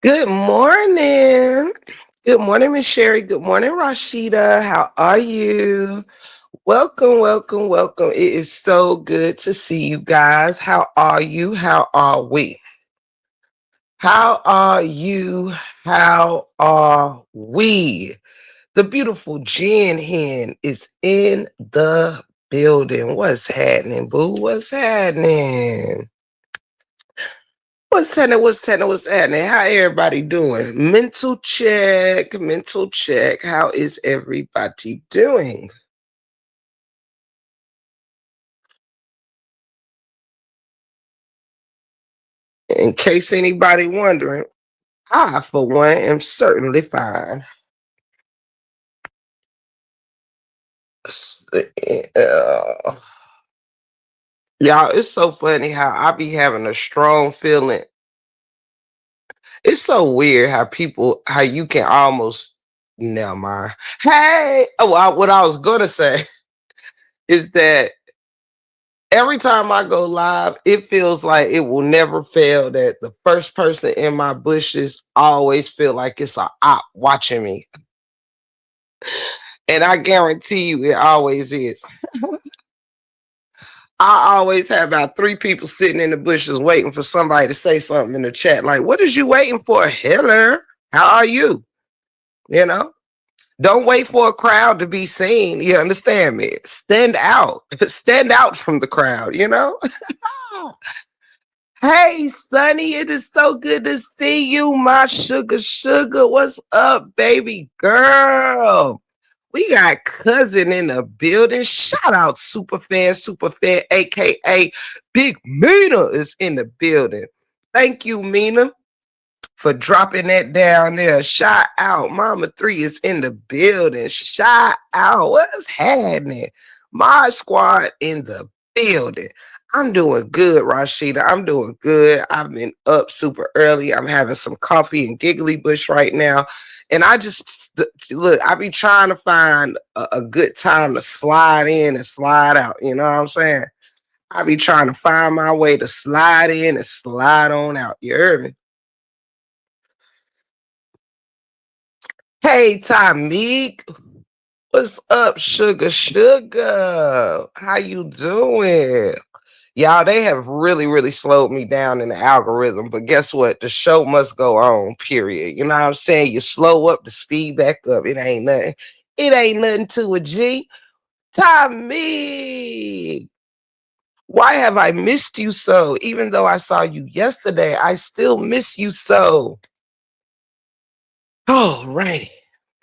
Good morning. Good morning, Miss Sherry. Good morning, Rashida. How are you? Welcome, welcome, welcome. It is so good to see you guys. How are you? How are we? How are you? How are we? The beautiful Jen Hen is in the building. What's happening, boo? What's happening? What's happening? What's happening? What's happening? How everybody doing? Mental check. Mental check. How is everybody doing? In case anybody wondering, I, for one, am certainly fine. Uh, y'all, it's so funny how I be having a strong feeling. It's so weird how you can almost, never mind. Hey, what I was gonna say is that every time I go live, it feels like it will never fail that the first person in my bushes always feel like it's a op watching me. And I guarantee you it always is. I always have about three people sitting in the bushes waiting for somebody to say something in the chat. Like, what is you waiting for? Hello, how are you? You know? Don't wait for a crowd to be seen. You understand me? Stand out. Stand out from the crowd, you know? Hey, Sonny, it is so good to see you, my sugar. What's up, baby girl? We got cousin in the building. Shout out Superfan, aka Big Mina is in the building. Thank you, Mina, for dropping that down there. Shout out, Mama 3 is in the building. Shout out, what's happening? My squad in the building. I'm doing good, Rashida. I'm doing good. I've been up super early. I'm having some coffee and giggly bush right now. And I just look, I be trying to find a good time to slide in and slide out. You know what I'm saying? I be trying to find my way to slide in and slide on out. You heard me? Hey, Tamik. What's up, sugar? How you doing? Y'all, they have really slowed me down in the algorithm, but guess what? The show must go on, period. You know what I'm saying? You slow up the speed back up. It ain't nothing. It ain't nothing to a G. Tommy, why have I missed you so? Even though I saw you yesterday, I still miss you so. All righty.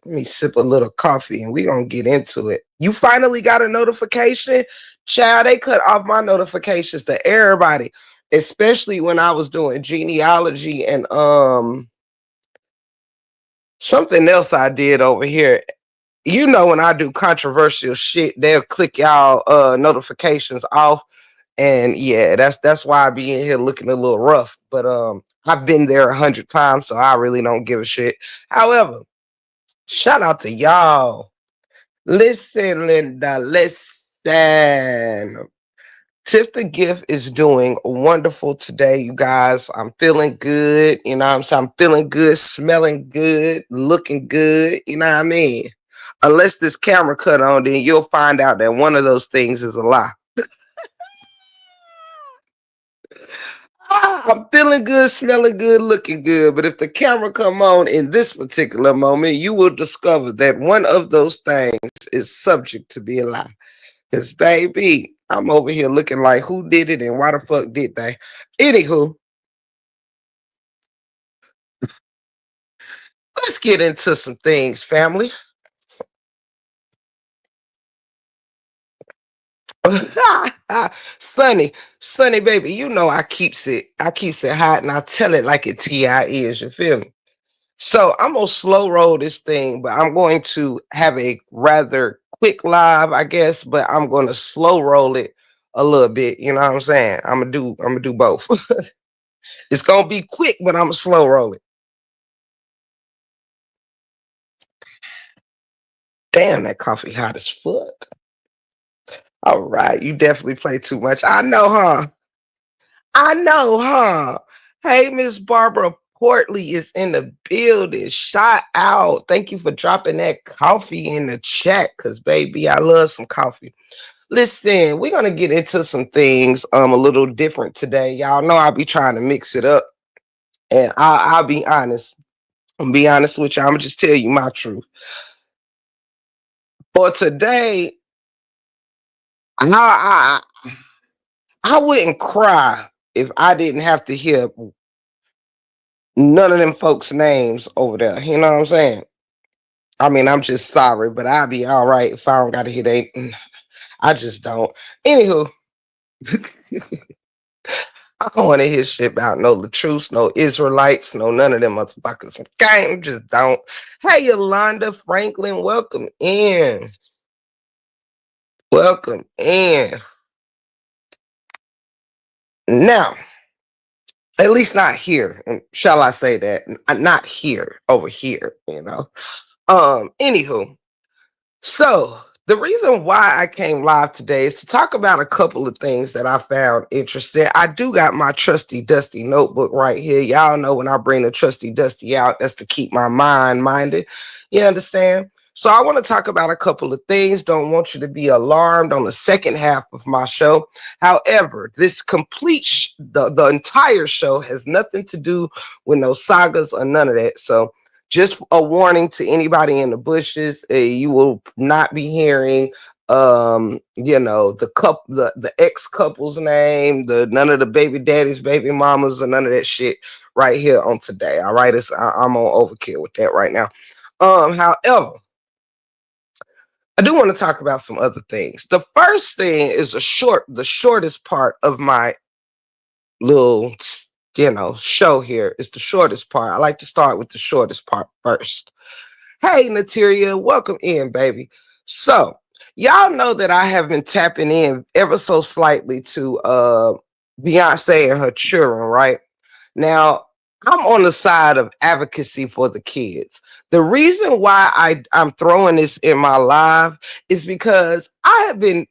Let me sip a little coffee and we gonna get into it. You finally got a notification? Child, they cut off my notifications to everybody, especially when I was doing genealogy and something else I did over here. You know, when I do controversial shit, they'll click y'all notifications off. And yeah, that's why I be in here looking a little rough. But I've been there 100 times, so I really don't give a shit. However, shout out to y'all. Listen, Linda, listen. Tiff the Gift is doing wonderful today, you guys. I'm feeling good. You know what I'm saying? I'm feeling good, smelling good, looking good. You know what I mean? Unless this camera cut on, then you'll find out that one of those things is a lie. I'm feeling good, smelling good, looking good. But if the camera come on in this particular moment, you will discover that one of those things is subject to be a lie. Because, baby, I'm over here looking like who did it and why the fuck did they? Anywho, let's get into some things, family. Sunny, baby, you know I keeps it hot and I tell it like it TI is, you feel me? So I'm gonna slow roll this thing, but I'm going to have a rather quick live, I guess, but I'm gonna slow roll it a little bit. You know what I'm saying? I'm gonna do both. It's gonna be quick, but I'm gonna slow roll it. Damn, that coffee hot as fuck. All right, you definitely play too much. I know, huh? I know, huh? Hey, Miss Barbara Portly is in the building. Shout out. Thank you for dropping that coffee in the chat. Cause baby, I love some coffee. Listen, we're gonna get into some things a little different today. Y'all know I'll be trying to mix it up. And I'll be honest. I'm be honest with you. I'm gonna just tell you my truth. For today, I I wouldn't cry if I didn't have to hear none of them folks' names over there. You know what I'm saying? I mean, I'm just sorry, but I'll be all right if I don't gotta hear they. I just don't. Anywho, I don't want to hear shit about no Latrus, no Israelites, no none of them motherfuckers. Okay, just don't. Hey, Yolanda Franklin, welcome in. Welcome in. Now, at least not here. Shall I say that? Not here, over here, you know. Anywho, so the reason why I came live today is to talk about a couple of things that I found interesting. I do got my trusty dusty notebook right here. Y'all know when I bring the trusty dusty out, that's to keep my mind minded. You understand? So I want to talk about a couple of things. Don't want you to be alarmed on the second half of my show. However, this the entire show has nothing to do with no sagas or none of that. So just a warning to anybody in the bushes, you will not be hearing the ex couple's name, the none of the baby daddies, baby mamas, and none of that shit right here on today. All right, I'm on overkill with that right now. However, I do want to talk about some other things. The first thing is the shortest part of my little show here. Is the shortest part. I like to start with the shortest part first. Hey, Nateria, welcome in, baby. So, y'all know that I have been tapping in ever so slightly to Beyonce and her children, right? Now, I'm on the side of advocacy for the kids. The reason why I'm throwing this in my live is because I have been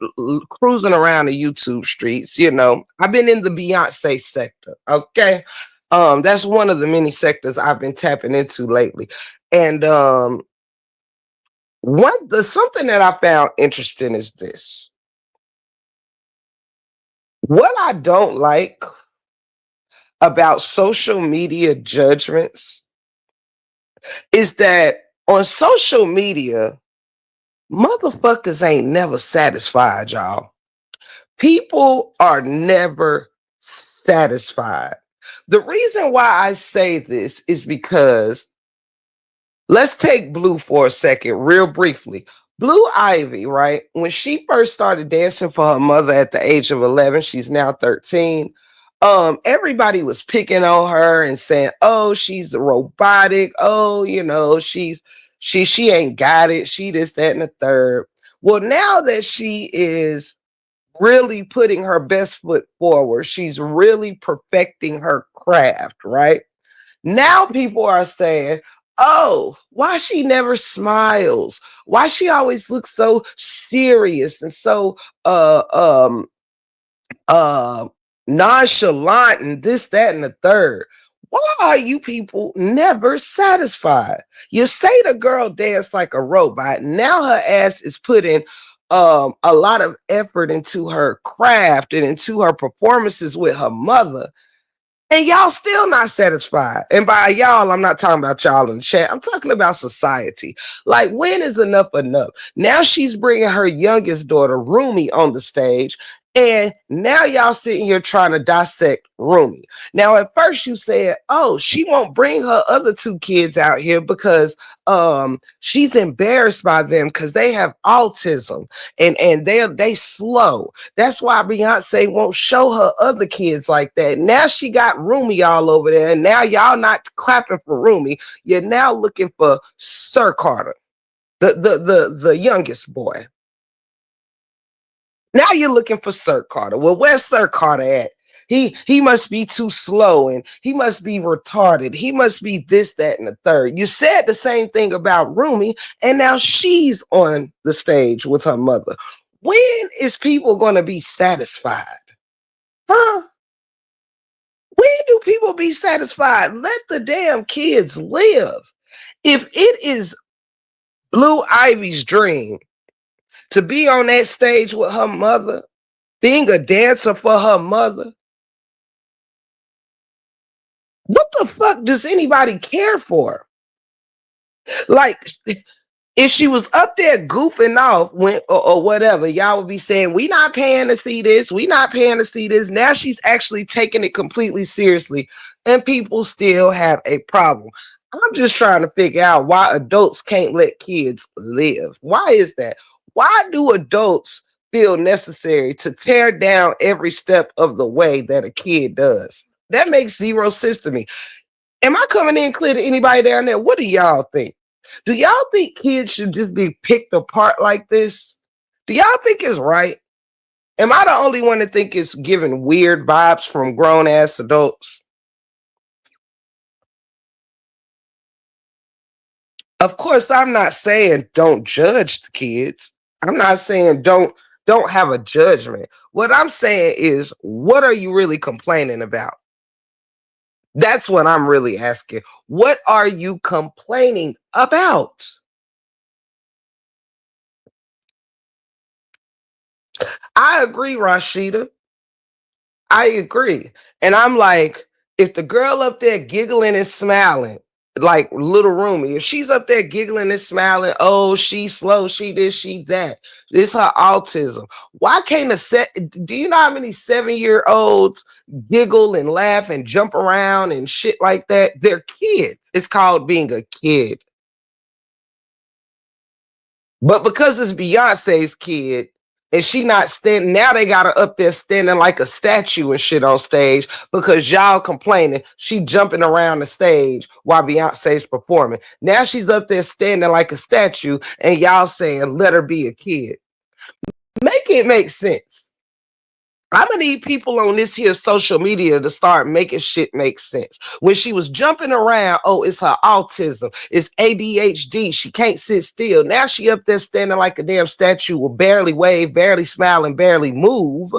cruising around the YouTube streets. You know, I've been in the Beyonce sector. Okay. That's one of the many sectors I've been tapping into lately. And something that I found interesting is this. What I don't like about social media judgments is that on social media, motherfuckers ain't never satisfied, y'all. People are never satisfied. The reason why I say this is because let's take Blue for a second, real briefly. Blue Ivy, right? When she first started dancing for her mother at the age of 11, she's now 13. Everybody was picking on her and saying, "Oh, she's robotic. Oh, she ain't got it. She this, that, and the third." Well, now that she is really putting her best foot forward, she's really perfecting her craft, right? Now people are saying, "Oh, why she never smiles? Why she always looks so serious and so uh nonchalant and this, that, and the third? Why are you people never satisfied? You say the girl danced like a robot. Now her ass is putting a lot of effort into her craft and into her performances with her mother, and y'all still not satisfied. And by y'all, I'm not talking about y'all in the chat. I'm talking about society. Like, when is enough enough? Now she's bringing her youngest daughter, Rumi, on the stage. And now y'all sitting here trying to dissect Rumi. Now, at first you said, "Oh, she won't bring her other two kids out here because she's embarrassed by them because they have autism and they slow. That's why Beyonce won't show her other kids like that." Now she got Rumi all over there, and now y'all not clapping for Rumi. You're now looking for Sir Carter, the youngest boy. Now you're looking for Sir Carter. Well, where's Sir Carter at? He must be too slow and he must be retarded. He must be this, that, and the third. You said the same thing about Rumi, and now she's on the stage with her mother. When is people going to be satisfied? Huh? When do people be satisfied? Let the damn kids live. If it is Blue Ivy's dream to be on that stage with her mother, being a dancer for her mother, what the fuck does anybody care for? Like, if she was up there goofing off when or whatever, y'all would be saying, we not paying to see this, we not paying to see this. Now she's actually taking it completely seriously, and people still have a problem. I'm just trying to figure out why adults can't let kids live. Why is that? Why do adults feel necessary to tear down every step of the way that a kid does? That makes zero sense to me. Am I coming in clear to anybody down there? What do y'all think? Do y'all think kids should just be picked apart like this? Do y'all think it's right? Am I the only one that think it's giving weird vibes from grown ass adults? Of course, I'm not saying don't judge the kids. I'm not saying don't have a judgment. What I'm saying is, what are you really complaining about? That's what I'm really asking. What are you complaining about? I agree, Rashida. I agree. And I'm like, if the girl up there giggling and smiling, like little Rumi, if she's up there giggling and smiling, oh, she's slow, she this, she that. It's her autism. Why can't a set? Do you know how many 7-year-olds giggle and laugh and jump around and shit like that? They're kids. It's called being a kid. But because it's Beyonce's kid and she not standing, now they got her up there standing like a statue and shit on stage because y'all complaining she jumping around the stage while Beyonce's performing. Now she's up there standing like a statue and y'all saying let her be a kid. Make it make sense. I'm gonna need people on this here social media to start making shit make sense. When she was jumping around, oh, it's her autism, it's ADHD, she can't sit still. Now she up there standing like a damn statue with barely wave, barely smile, and barely move.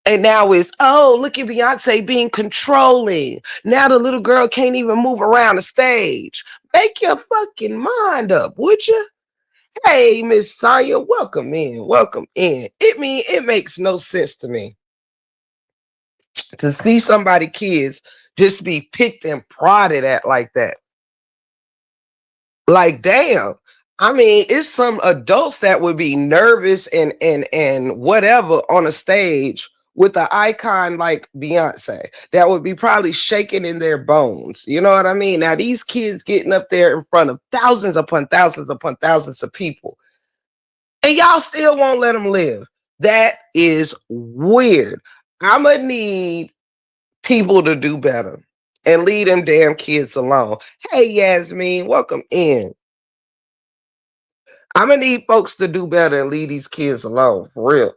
And now it's, oh, look at Beyonce being controlling. Now the little girl can't even move around the stage. Make your fucking mind up, would you? Hey, Miss Sonya, welcome in. Welcome in. It makes no sense to me to see somebody kids just be picked and prodded at like that. Like, damn. I mean, it's some adults that would be nervous and whatever on a stage with an icon like Beyonce that would be probably shaking in their bones. You know what I mean? Now, these kids getting up there in front of thousands upon thousands of people, and y'all still won't let them live. That is weird. I'm gonna need people to do better and leave them damn kids alone. Hey, Yasmin, welcome in. I'm gonna need folks to do better and leave these kids alone for real.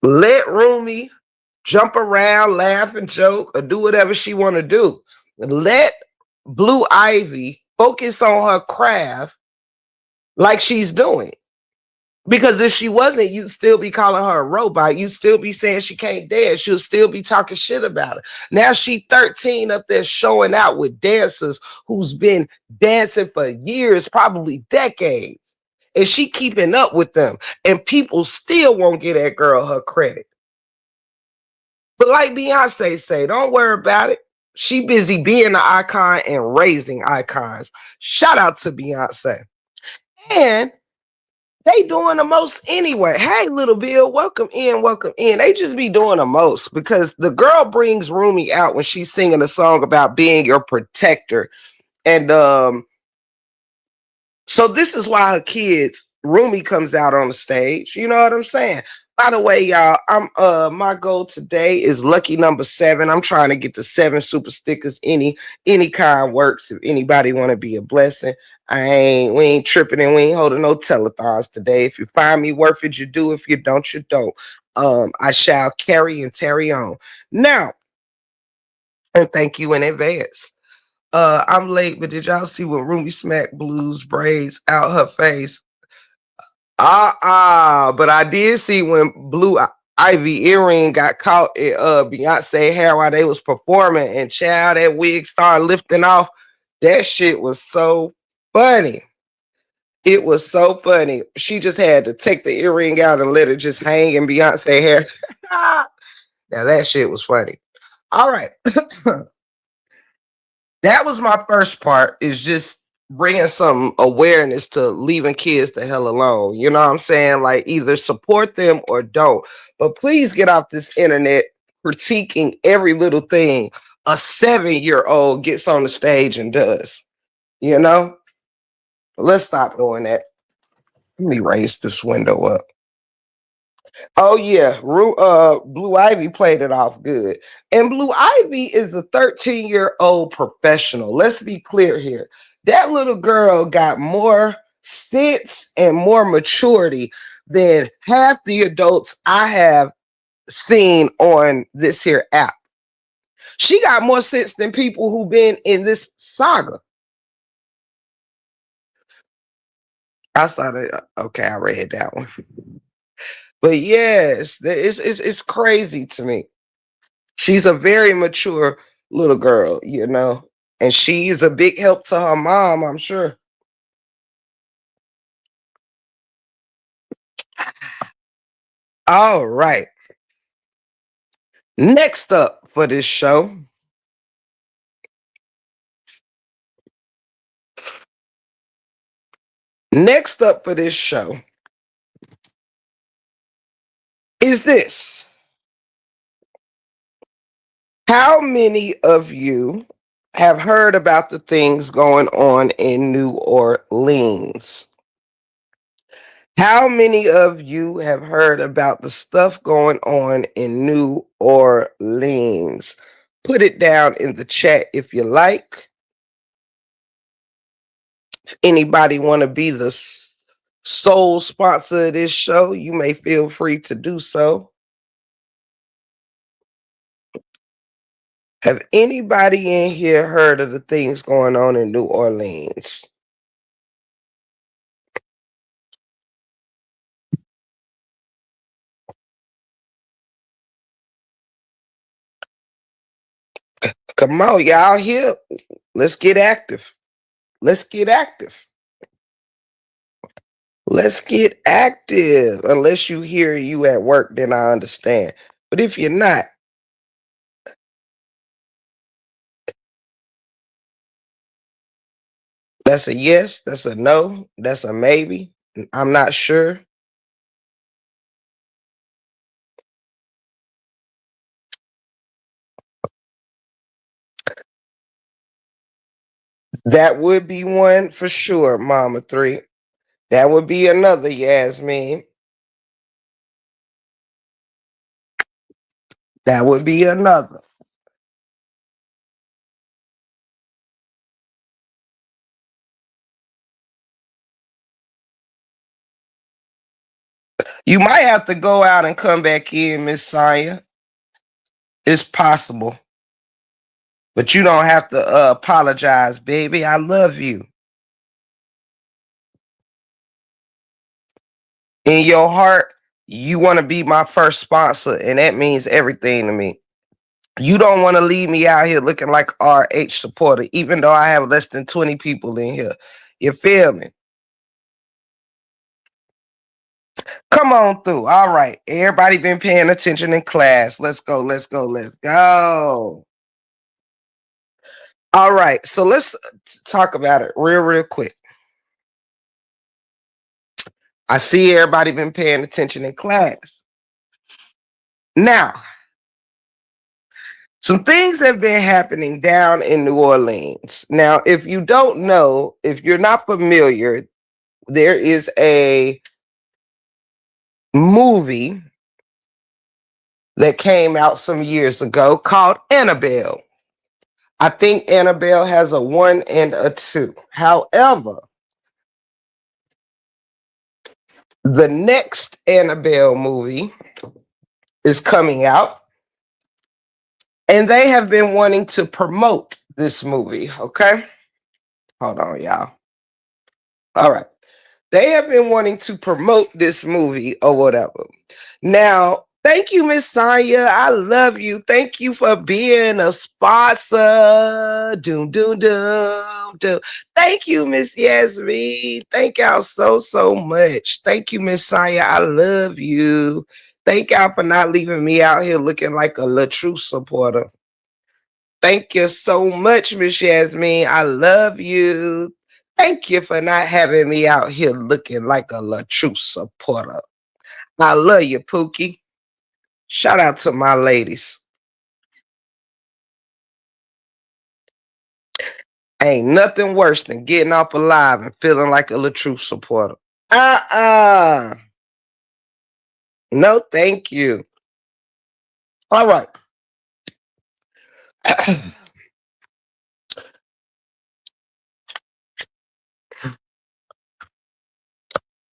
Let Rumi jump around, laugh and joke, or do whatever she want to do. Let Blue Ivy focus on her craft like she's doing. Because if she wasn't, you'd still be calling her a robot. You'd still be saying she can't dance. She'll still be talking shit about her. Now she 13 up there showing out with dancers who's been dancing for years, probably decades. And she keeping up with them. And people still won't give that girl her credit. But like Beyonce say, don't worry about it. She busy being an icon and raising icons. Shout out to Beyonce. And they doing the most anyway. Hey, little Bill, welcome in, welcome in. They just be doing the most because the girl brings Rumi out when she's singing a song about being your protector. And so this is why her kids, Rumi comes out on the stage. You know what I'm saying? By the way, y'all, I'm my goal today is lucky number 7. I'm trying to get the 7 super stickers. Any kind works. If anybody want to be a blessing, we ain't tripping and we ain't holding no telethons today. If you find me worth it, you do. If you don't, you don't. I shall carry and tarry on. Now, and thank you in advance. I'm late, but did y'all see when Rumi smacked Blue's braids out her face? But I did see when Blue Ivy earring got caught in Beyonce hair while they was performing, and child, that wig started lifting off. That shit was so funny. It was so funny. She just had to take the earring out and let it just hang in Beyonce hair. Now that shit was funny. All right. That was my first part, is just bringing some awareness to leaving kids the hell alone. You know what I'm saying? Like, either support them or don't. But please get off this internet critiquing every little thing a 7-year-old gets on the stage and does. You know? Let's stop doing that. Let me raise this window up. Oh yeah, Blue Ivy played it off good. And Blue Ivy is a 13-year-old professional. Let's be clear here. That little girl got more sense and more maturity than half the adults I have seen on this here app. She got more sense than people who've been in this saga. I saw that. Okay, I read that one. But yes, it's crazy to me. She's a very mature little girl, you know, and she's a big help to her mom, I'm sure. All right. Next up for this show, next up for this show is this. How many of you have heard about the things going on in New Orleans? How many of you have heard about the stuff going on in New Orleans? Put it down in the chat if you like. If anybody want to be the sole sponsor of this show, you may feel free to do so. Have anybody in here heard of the things going on in New Orleans? Come on, y'all here. Let's get active. Let's get active. Let's get active. Unless you hear you at work, then I understand. But if you're not, that's a yes, that's a no, that's a maybe. I'm not sure. That would be one for sure, Mama Three. That would be another, Yasmin. That would be another. You might have to go out and come back in, Miss Saya. It's possible. But you don't have to apologize, baby. I love you. In your heart, you want to be my first sponsor, and that means everything to me. You don't want to leave me out here looking like RH supporter, even though I have less than 20 people in here. You feel me? Come on through. All right. Everybody been paying attention in class. Let's go. Let's go. Let's go. All right. So let's talk about it real quick. I see everybody been paying attention in class. Now, some things have been happening down in New Orleans. Now, if you don't know, if you're not familiar, there is a movie that came out some years ago called Annabelle. I think Annabelle has a 1 and a 2. However, the next Annabelle movie is coming out, and they have been wanting to promote this movie. Okay. Hold on, y'all. All right. They have been wanting to promote this movie or whatever. Now, thank you, Miss Sonya. I love you. Thank you for being a sponsor. Doom, doom, doom, doom. Thank you, Miss Yasmin. Thank y'all so, so much. Thank you, Miss Sonya. I love you. Thank y'all for not leaving me out here looking like a LaTrue supporter. Thank you so much, Miss Yasmin. I love you. Thank you for not having me out here looking like a LaTrue supporter. I love you, Pookie. Shout out to my ladies. Ain't nothing worse than getting off alive and feeling like a LaTrue supporter. Uh-uh. No, thank you. All right.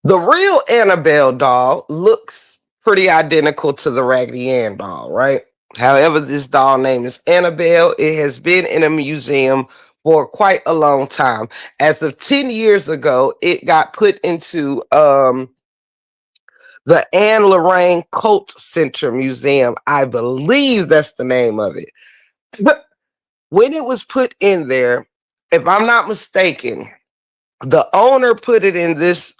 The real Annabelle doll looks pretty identical to the Raggedy Ann doll, right? However, this doll name is Annabelle. It has been in a museum for quite a long time. As of 10 years ago, it got put into the Anne Lorraine Colt Center Museum. I believe that's the name of it. But when it was put in there, if I'm not mistaken, the owner put it in this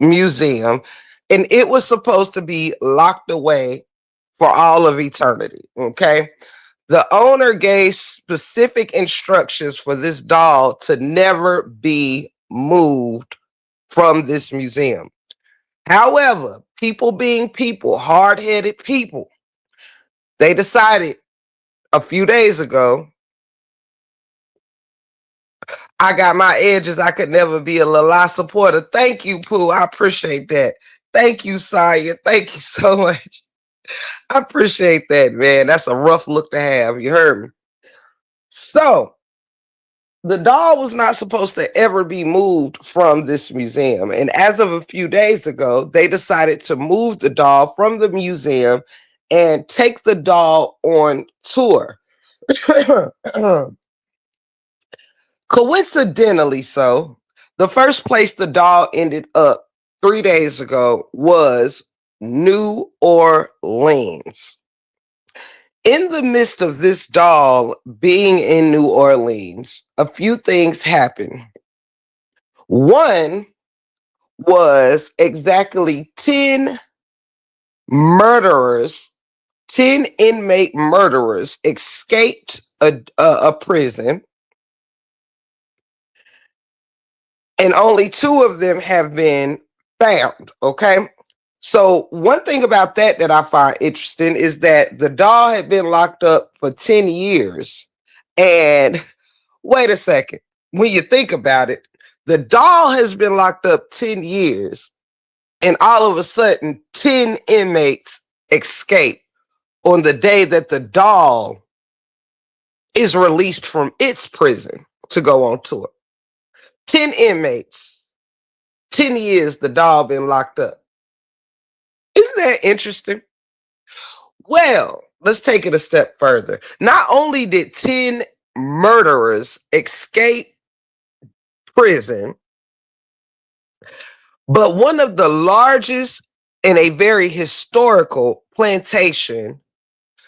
museum and it was supposed to be locked away for all of eternity. Okay. The owner gave specific instructions for this doll to never be moved from this museum. However, people being people, hard headed people, they decided a few days ago, I got my edges. I could never be a La supporter. Thank you, Pooh. I appreciate that. Thank you, Saya. Thank you so much. I appreciate that, man. That's a rough look to have. You heard me. So, the doll was not supposed to ever be moved from this museum. And as of a few days ago, they decided to move the doll from the museum and take the doll on tour. Coincidentally, so the first place the doll ended up 3 days ago was New Orleans. In the midst of this doll being in New Orleans, a few things happened. One was exactly 10 murderers, 10 inmate murderers escaped a prison, and only two of them have been found. Okay. So, one thing about that I find interesting is that the doll had been locked up for 10 years. And wait a second, when you think about it, the doll has been locked up 10 years, and all of a sudden, 10 inmates escape on the day that the doll is released from its prison to go on tour. 10 inmates, 10 years, the doll been locked up. Isn't that interesting? Well, let's take it a step further. Not only did 10 murderers escape prison, but one of the largest and a very historical plantation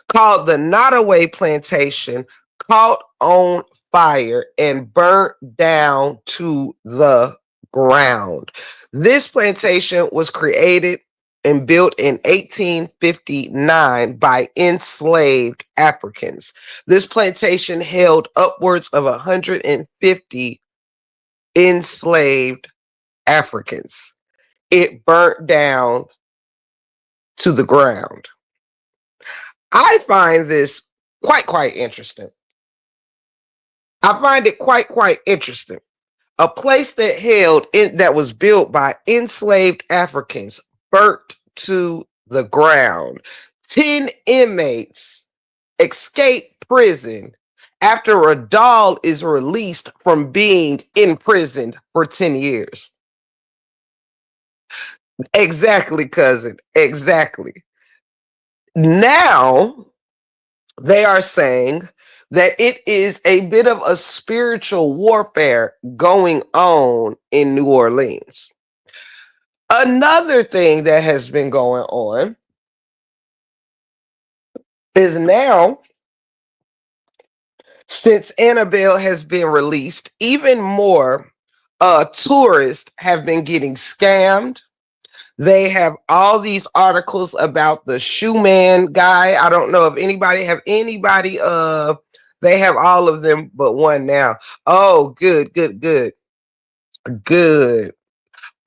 called the Nottoway Plantation caught on fire and burnt down to the ground. This plantation was created and built in 1859 by enslaved Africans. This plantation held upwards of 150 enslaved Africans. It burnt down to the ground. I find this quite interesting. I find it quite interesting. A place that was built by enslaved Africans burnt to the ground. 10 inmates escape prison after a doll is released from being imprisoned for 10 years. Exactly, cousin. Exactly. Now they are saying that it is a bit of a spiritual warfare going on in New Orleans. Another thing that has been going on is now, since Annabelle has been released, even more tourists have been getting scammed. They have all these articles about the shoe man guy. I don't know if anybody they have all of them but one now. Oh, good, good, good, good.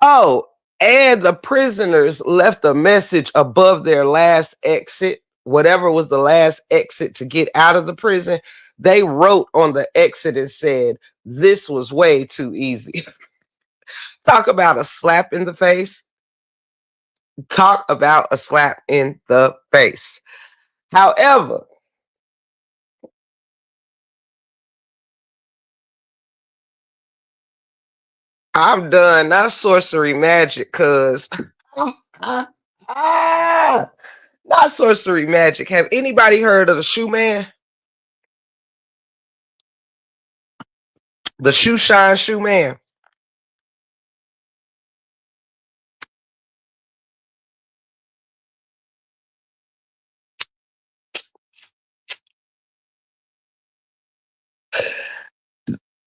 Oh, and the prisoners left a message above their last exit, whatever was the last exit to get out of the prison. They wrote on the exit and said, "This was way too easy." Talk about a slap in the face. Talk about a slap in the face. However, I'm done. Not sorcery magic, cuz not sorcery magic. Have anybody heard of the shoe man? The shoe shine shoe man.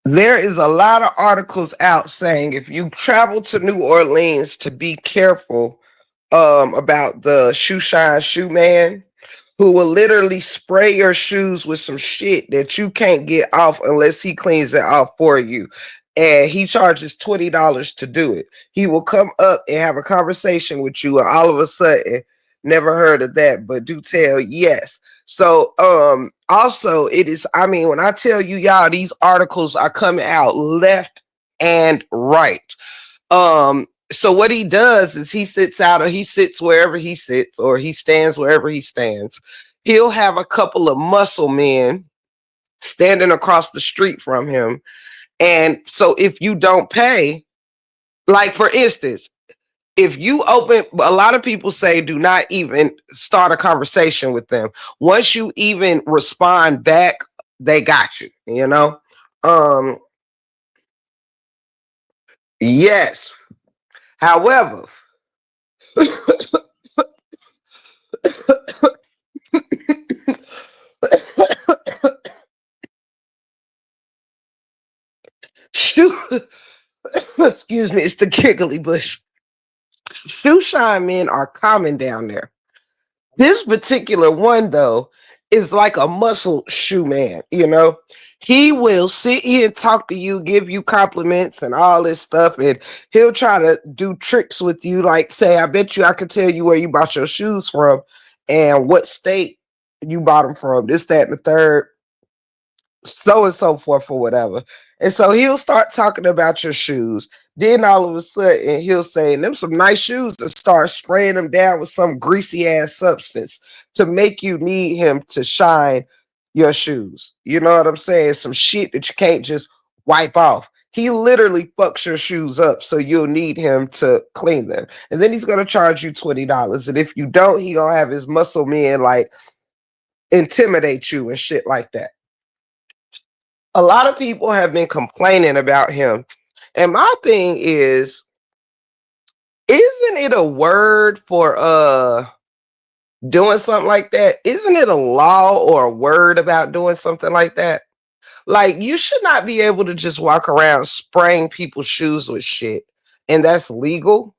There is a lot of articles out saying if you travel to New Orleans to be careful about the shoe shine shoe man, who will literally spray your shoes with some shit that you can't get off unless he cleans it off for you. And he charges $20 to do it. He will come up and have a conversation with you, and all of a sudden, never heard of that, but do tell yes. So also it is, I mean, when I tell you y'all, these articles are coming out left and right. So what he does is he sits out, or he sits wherever he sits, or he stands wherever he stands. He'll have a couple of muscle men standing across the street from him. And so if you don't pay, like for instance, if you open, a lot of people say do not even start a conversation with them. Once you even respond back, they got you, you know? Um, yes. However, shoe, excuse me, it's the giggly bush. Shoe shine men are common down there. This particular one, though, is like a muscle shoe man, you know? He will sit here and talk to you, give you compliments and all this stuff, and he'll try to do tricks with you, like say, I bet you I could tell you where you bought your shoes from and what state you bought them from, this, that, and the third, so and so forth or whatever. And so he'll start talking about your shoes. Then all of a sudden he'll say, them some nice shoes, and start spraying them down with some greasy ass substance to make you need him to shine your shoes. You know what I'm saying? Some shit that you can't just wipe off. He literally fucks your shoes up, so you'll need him to clean them. And then he's gonna charge you $20. And if you don't, he gonna have his muscle men like intimidate you and shit like that. A lot of people have been complaining about him. And my thing is, isn't it a word for doing something like that? Isn't it a law or a word about doing something like that? Like, you should not be able to just walk around spraying people's shoes with shit, and that's legal.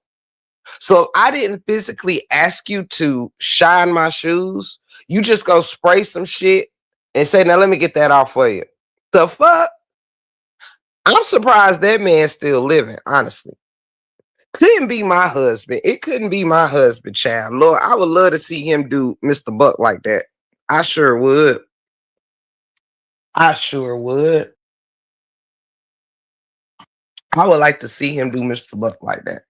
So if I didn't physically ask you to shine my shoes, you just go spray some shit and say, now let me get that off for you. The fuck? I'm surprised that man's still living, honestly. Couldn't be my husband. It couldn't be my husband, child. Lord, I would love to see him do Mr. Buck like that. I sure would. I sure would. I would like to see him do Mr. Buck like that.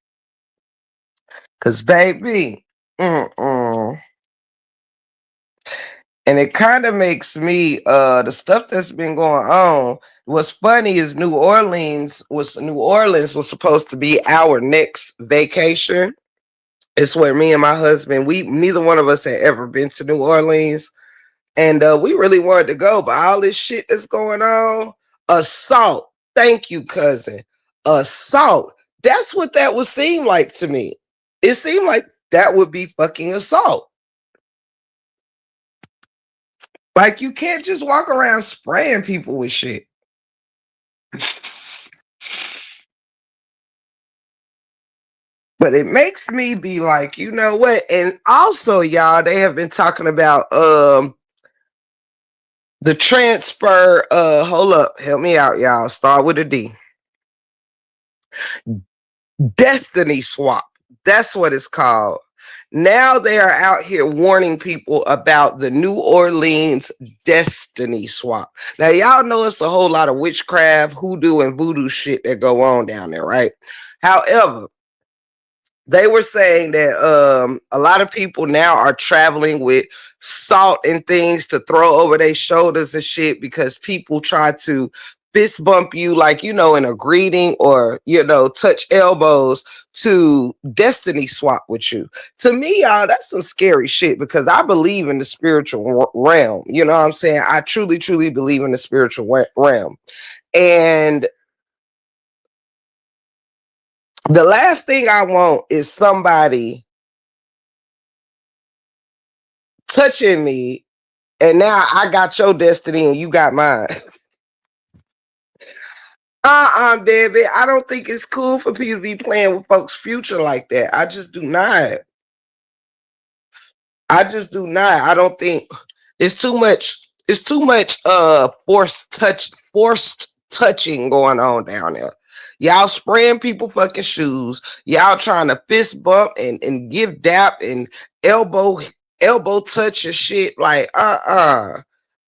Cause baby, mm-mm. And it kind of makes me the stuff that's been going on. What's funny is New Orleans was supposed to be our next vacation. It's where me and my husband, we neither one of us had ever been to New Orleans. And we really wanted to go, but all this shit that's going on, assault. Thank you, cousin. Assault. That's what that would seem like to me. It seemed like that would be fucking assault. Like you can't just walk around spraying people with shit. But it makes me be like, you know what? And also, y'all, they have been talking about the transfer. Hold up, help me out, y'all. Start with a D. Destiny swap. That's what it's called. Now they are out here warning people about the New Orleans destiny swap. Now, y'all know it's a whole lot of witchcraft, hoodoo, and voodoo shit that go on down there, right? However, they were saying that a lot of people now are traveling with salt and things to throw over their shoulders and shit because people try to fist bump you, like, you know, in a greeting, or, you know, touch elbows to destiny swap with you. To me, y'all, that's some scary shit because I believe in the spiritual realm. You know what I'm saying? I truly, truly believe in the spiritual realm. And the last thing I want is somebody touching me, and now I got your destiny and you got mine. Baby. I don't think it's cool for people to be playing with folks' future like that. I just do not. I just do not. I don't think it's too much. It's too much forced touching going on down there. Y'all spraying people fucking shoes. Y'all trying to fist bump and give dap and elbow elbow touch and shit. Like,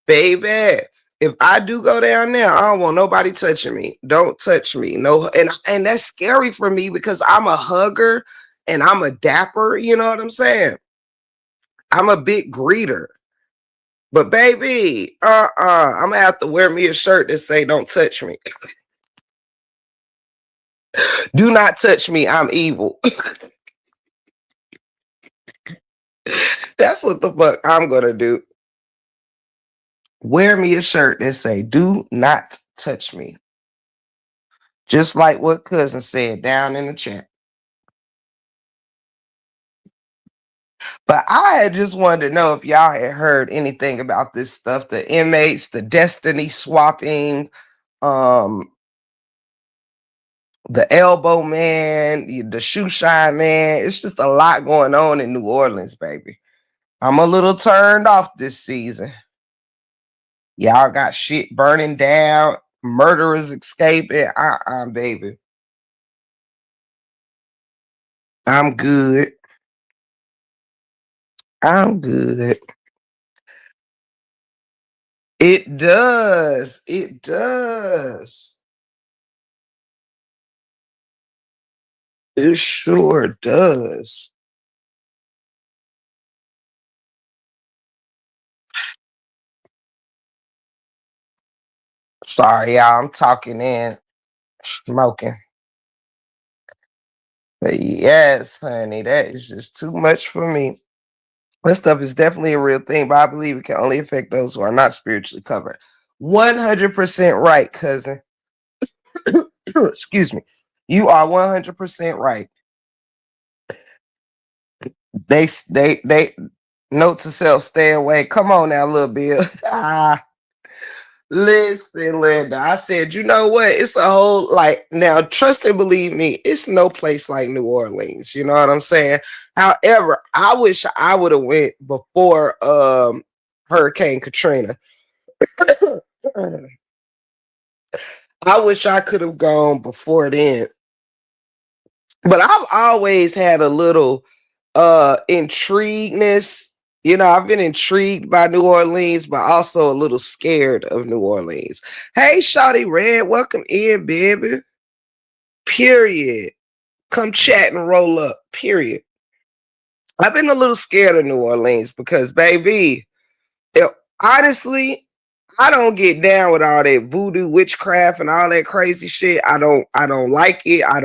baby. If I do go down there, I don't want nobody touching me. Don't touch me. No, and that's scary for me because I'm a hugger and I'm a dapper. You know what I'm saying? I'm a big greeter. But baby, I'm gonna have to wear me a shirt that say "Don't touch me." Do not touch me. I'm evil. That's what the fuck I'm gonna do. Wear me a shirt that say "Do not touch me." Just like what cousin said down in the chat. But I had just wanted to know if y'all had heard anything about this stuff, the inmates, the destiny swapping, um, the elbow man, the shoe shine man. It's just a lot going on in New Orleans, baby. I'm a little turned off this season. Y'all got shit burning down, murderers escaping. Baby. I'm good. I'm good. It does. It does. It sure does. Sorry, y'all. I'm talking in, smoking. But yes, honey, that is just too much for me. That stuff is definitely a real thing, but I believe it can only affect those who are not spiritually covered. 100% right, cousin. Excuse me. You are 100% right. They note to self, stay away. Come on now, little Bill. Listen, Linda. I said, you know what? It's a whole, like, now trust and believe me, it's no place like New Orleans. You know what I'm saying? However, I wish I would have went before Hurricane Katrina. I wish I could have gone before then. But I've always had a little intrigueness. You know, I've been intrigued by New Orleans, but also a little scared of New Orleans. Hey, Shawty Red, welcome in, baby. Period. Come chat and roll up. Period. I've been a little scared of New Orleans because, baby, it, honestly, I don't get down with all that voodoo witchcraft and all that crazy shit. I don't like it. I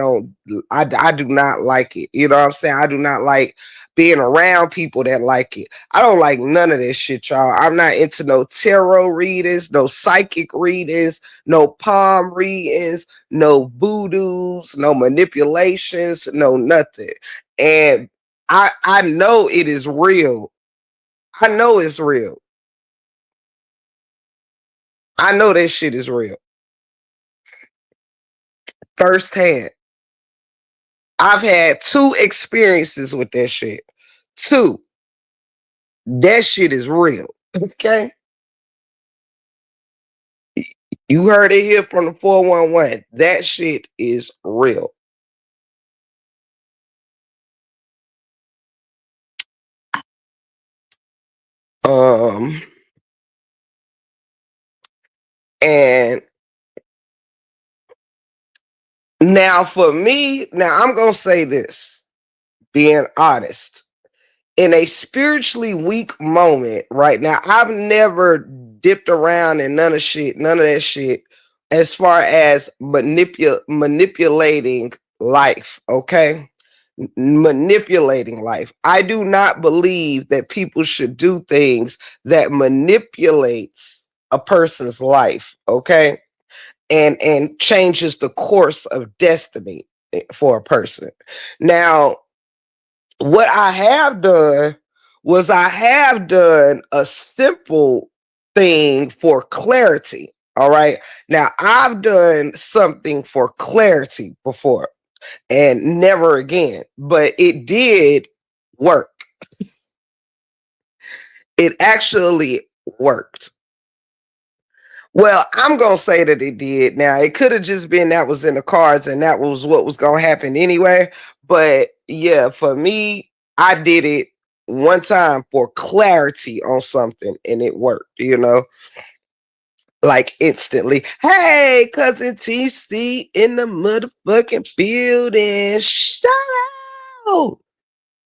do not like it. You know what I'm saying? I do not like being around people that like it. I don't like none of this shit, y'all. I'm not into no tarot readings, no psychic readings, no palm readings, no voodoos, no manipulations, no nothing. And I know it is real. I know it's real. I know that shit is real. Firsthand. I've had two experiences with that shit. Two. That shit is real. Okay. You heard it here from the 411. That shit is real. Um, and now for me, now I'm gonna say this, being honest. In a spiritually weak moment right now, I've never dipped around in none of that shit as far as manipulating life, okay? Manipulating life. I do not believe that people should do things that manipulates a person's life, okay? And changes the course of destiny for a person. Now, what I have done was I have done a simple thing for clarity. All right. Now I've done something for clarity before and never again, but it did work. It actually worked. Well, I'm gonna say that it did. Now it could have just been that was in the cards and that was what was gonna happen anyway. But yeah, for me, I did it one time for clarity on something and it worked, like instantly. Hey, cousin TC in the motherfucking building. Shout out.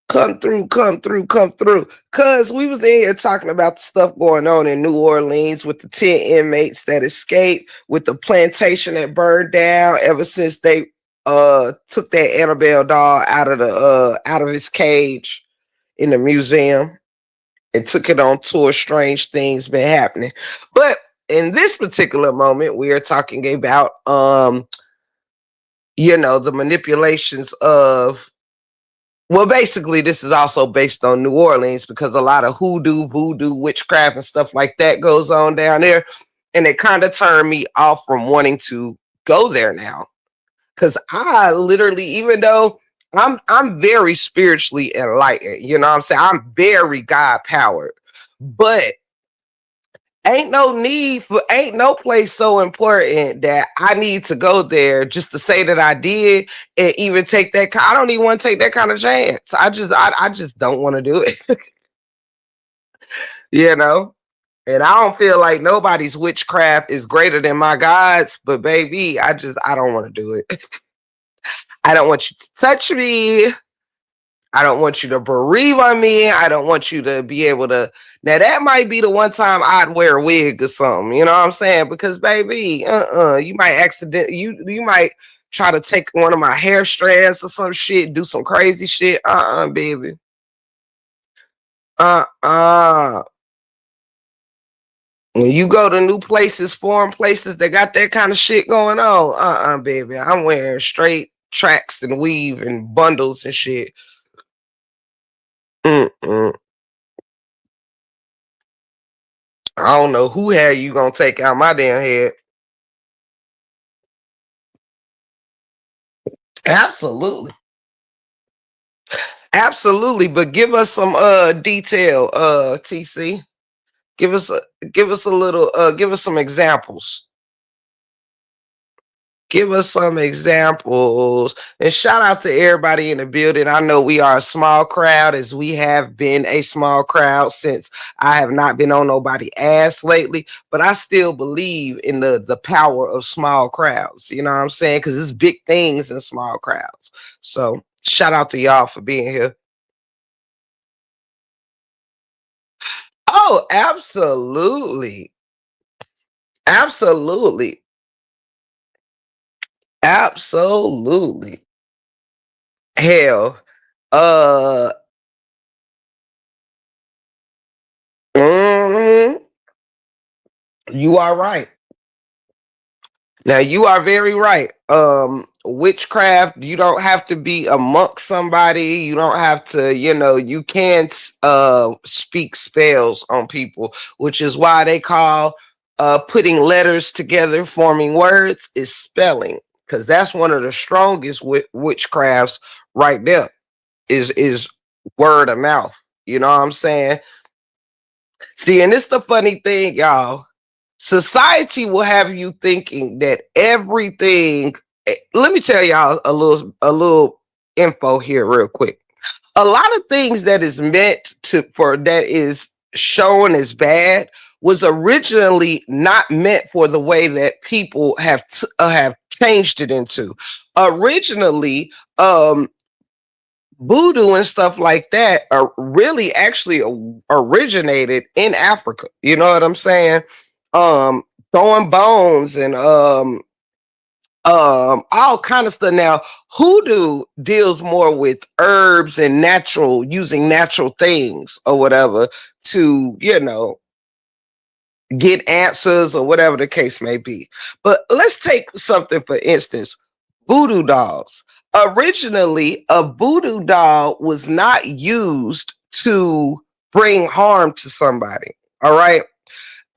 Come through, come through, come through. Cause we was in here talking about the stuff going on in New Orleans with the 10 inmates that escaped, with the plantation that burned down ever since they took that Annabelle doll out of his cage in the museum and took it on tour. Strange things been happening. But in this particular moment, we are talking about the manipulations of, well, basically, this is also based on New Orleans because a lot of hoodoo, voodoo, witchcraft, and stuff like that goes on down there. And it kind of turned me off from wanting to go there now. Cause I literally, even though I'm very spiritually enlightened, you know what I'm saying? I'm very God powered. But ain't no place so important that I need to go there just to say that I did and even take that. I don't even want to take that kind of chance. I just don't want to do it, you know. And I don't feel like nobody's witchcraft is greater than my God's. But baby, I don't want to do it. I don't want you to touch me. I don't want you to bereave on me. I don't want you to be able to. Now that might be the one time I'd wear a wig or something. You know what I'm saying? Because baby, you might you might try to take one of my hair strands or some shit, do some crazy shit. Baby. Uh uh. When you go to new places, foreign places that got that kind of shit going on, baby, I'm wearing straight tracks and weave and bundles and shit. Mm-mm. I don't know who hair you gonna take out my damn head. Absolutely. Absolutely. But give us some detail, TC. Give us a give us a little give us some examples. Give us some examples. And shout out to everybody in the building. I know we are a small crowd, as we have been a small crowd since I have not been on nobody ass lately, but I still believe in the power of small crowds. You know what I'm saying? Because it's big things in small crowds. So shout out to y'all for being here. Oh, absolutely. Absolutely. Absolutely. Hell. Uh mhm, you are right. Now you are very right. Witchcraft, you don't have to be amongst somebody. You don't have to, you can't speak spells on people, which is why they call putting letters together, forming words, is spelling. Because that's one of the strongest witchcrafts right there. Is word of mouth. You know what I'm saying? See, and it's the funny thing, y'all. Society will have you thinking that everything. Let me tell y'all a little info here, real quick. A lot of things that is meant to for that is shown as bad was originally not meant for the way that people have changed it into. Originally, voodoo and stuff like that are really actually originated in Africa. You know what I'm saying? Throwing bones and all kind of stuff. Now, hoodoo deals more with herbs and natural, using natural things or whatever to, get answers or whatever the case may be. But let's take something for instance, voodoo dolls. Originally, a voodoo doll was not used to bring harm to somebody. All right.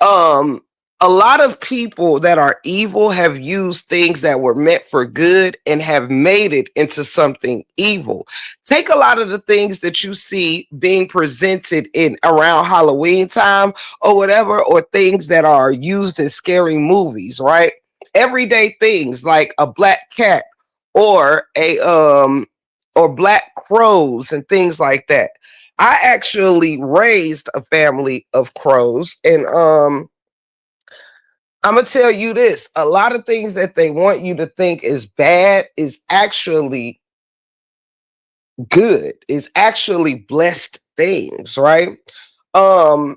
um a lot of people that are evil have used things that were meant for good and have made it into something evil. Take a lot of the things that you see being presented in around Halloween time or whatever, or things that are used in scary movies, right? Everyday things like a black cat or a or black crows and things like that. I actually raised a family of crows, and I'm gonna tell you this: a lot of things that they want you to think is bad is actually good. Is actually blessed things, right? Um,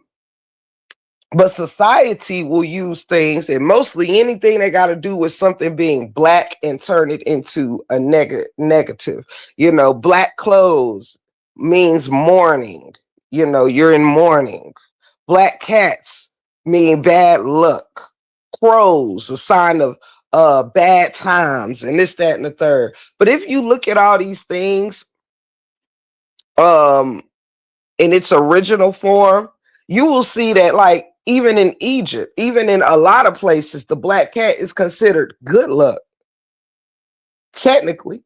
but society will use things, and mostly anything that got to do with something being black, and turn it into a negative. Black clothes means mourning. You're in mourning. Black cats mean bad luck. Crows, a sign of bad times, and this, that, and the third. But if you look at all these things, um, in its original form, you will see that, like, even in Egypt, even in a lot of places, the black cat is considered good luck, technically.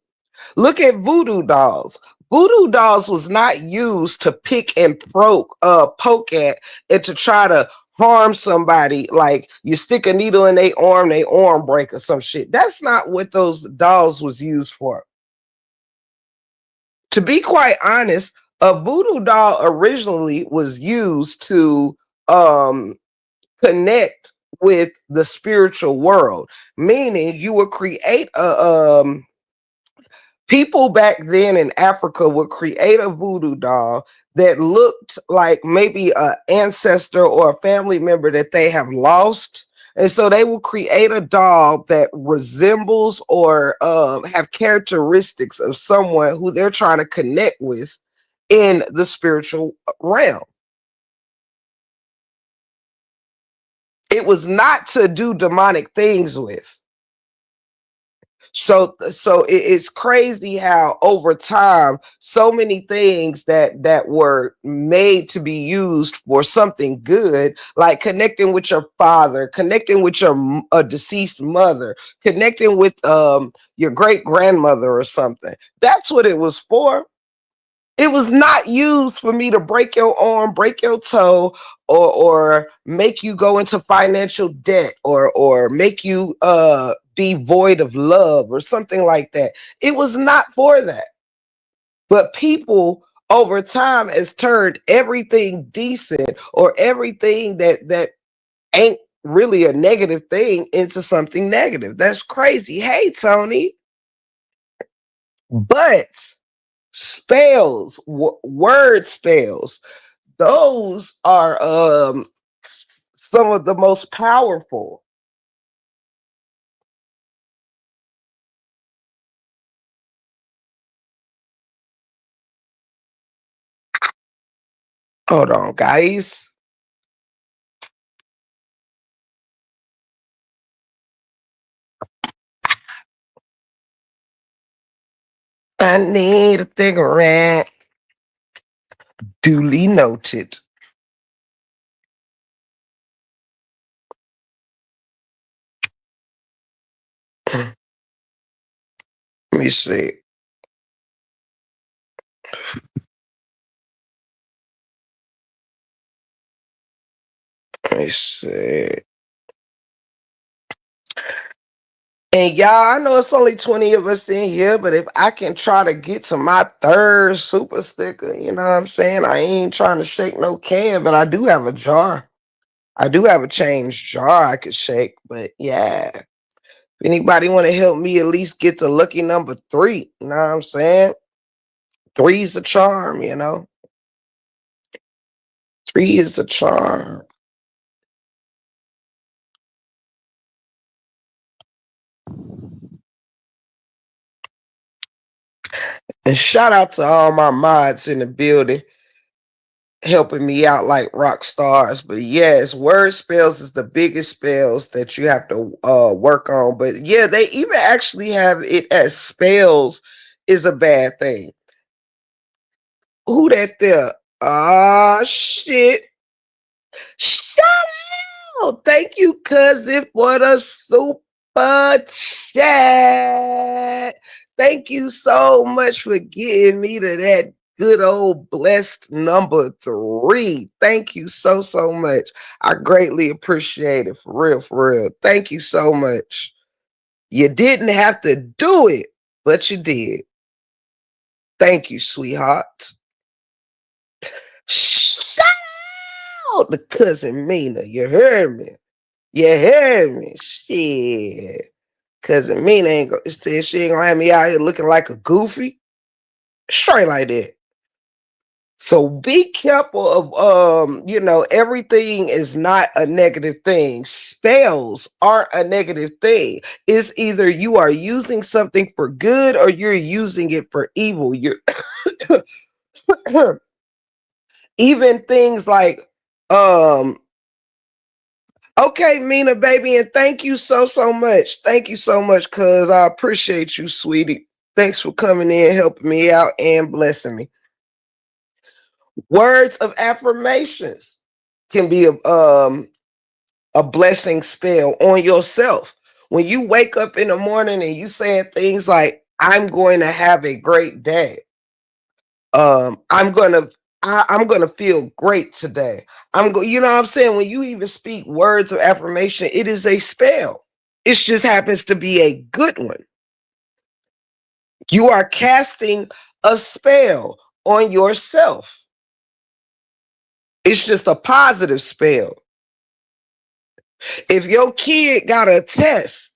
Look at voodoo dolls. Voodoo dolls was not used to pick and poke at and to try to harm somebody. Like you stick a needle in their arm break or some shit. That's not what those dolls was used for. To be quite honest, a voodoo doll originally was used to um connect with the spiritual world, meaning you would create a people back then in Africa would create a voodoo doll that looked like maybe an ancestor or a family member that they have lost. And so they will create a doll that resembles or have characteristics of someone who they're trying to connect with in the spiritual realm. It was not to do demonic things with. So it's crazy how over time so many things that were made to be used for something good, like connecting with your father, connecting with your deceased mother, connecting with your great grandmother or something. That's what it was for. It was not used for me to break your arm, break your toe, or make you go into financial debt, or make you be void of love or something like that. It was not for that. But people over time has turned everything decent or everything that ain't really a negative thing into something negative. That's crazy. Hey, Tony. But spells, word spells, those are some of the most powerful. Hold on, guys. I need a cigarette. Duly noted. Let me see. Let me see. And y'all, I know it's only 20 of us in here, but if I can try to get to my third super sticker, you know what I'm saying? I ain't trying to shake no can, but I do have a jar. I do have a change jar I could shake, but yeah. If anybody want to help me at least get to lucky number 3, you know what I'm saying? Three's a charm, you know? 3 is a charm. And shout out to all my mods in the building helping me out like rock stars. But yes, word spells is the biggest spells that you have to work on. But yeah, they even actually have it as spells is a bad thing. Who that there? Ah, shit. Shout out. Thank you, cousin, for the super chat. Thank you so much for getting me to that good old blessed number 3. Thank you so, so much. I greatly appreciate it. For real, for real. Thank you so much. You didn't have to do it, but you did. Thank you, sweetheart. Shout out to cousin Mina. You heard me. You heard me. Shit. Cousin Mina said she ain't gonna have me out here looking like a goofy. Straight like that. So be careful of everything is not a negative thing. Spells aren't a negative thing. It's either you are using something for good or you're using it for evil. You're even things like um okay, Mina, baby, and thank you so, so much. Thank you so much, cuz I appreciate you, sweetie. Thanks for coming in, helping me out, and blessing me. Words of affirmations can be a blessing spell on yourself. When you wake up in the morning and you saying things like, I'm going to have a great day. I'm gonna feel great today. You know what I'm saying? When you even speak words of affirmation, it is a spell. It just happens to be a good one. You are casting a spell on yourself. It's just a positive spell. If your kid got a test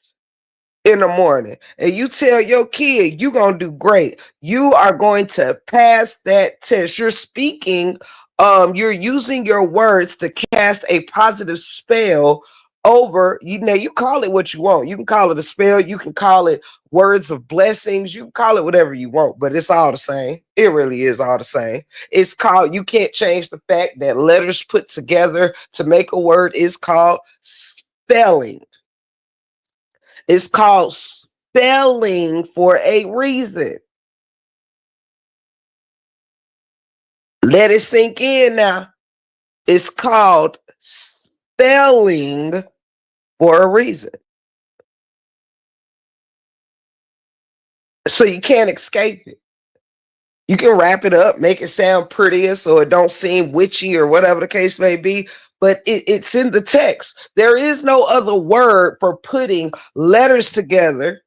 in the morning and you tell your kid you're going to do great, you are going to pass that test. You're speaking, you're using your words to cast a positive spell over you. Now you call it what you want. You can call it a spell, you can call it words of blessings, you can call it whatever you want, but it's all the same. It really is all the same. It's called, you can't change the fact that letters put together to make a word is called spelling. It's called spelling for a reason. Let it sink in now. It's called spelling for a reason. So you can't escape it. You can wrap it up, make it sound prettier so it don't seem witchy or whatever the case may be, but it's in the text. There is no other word for putting letters together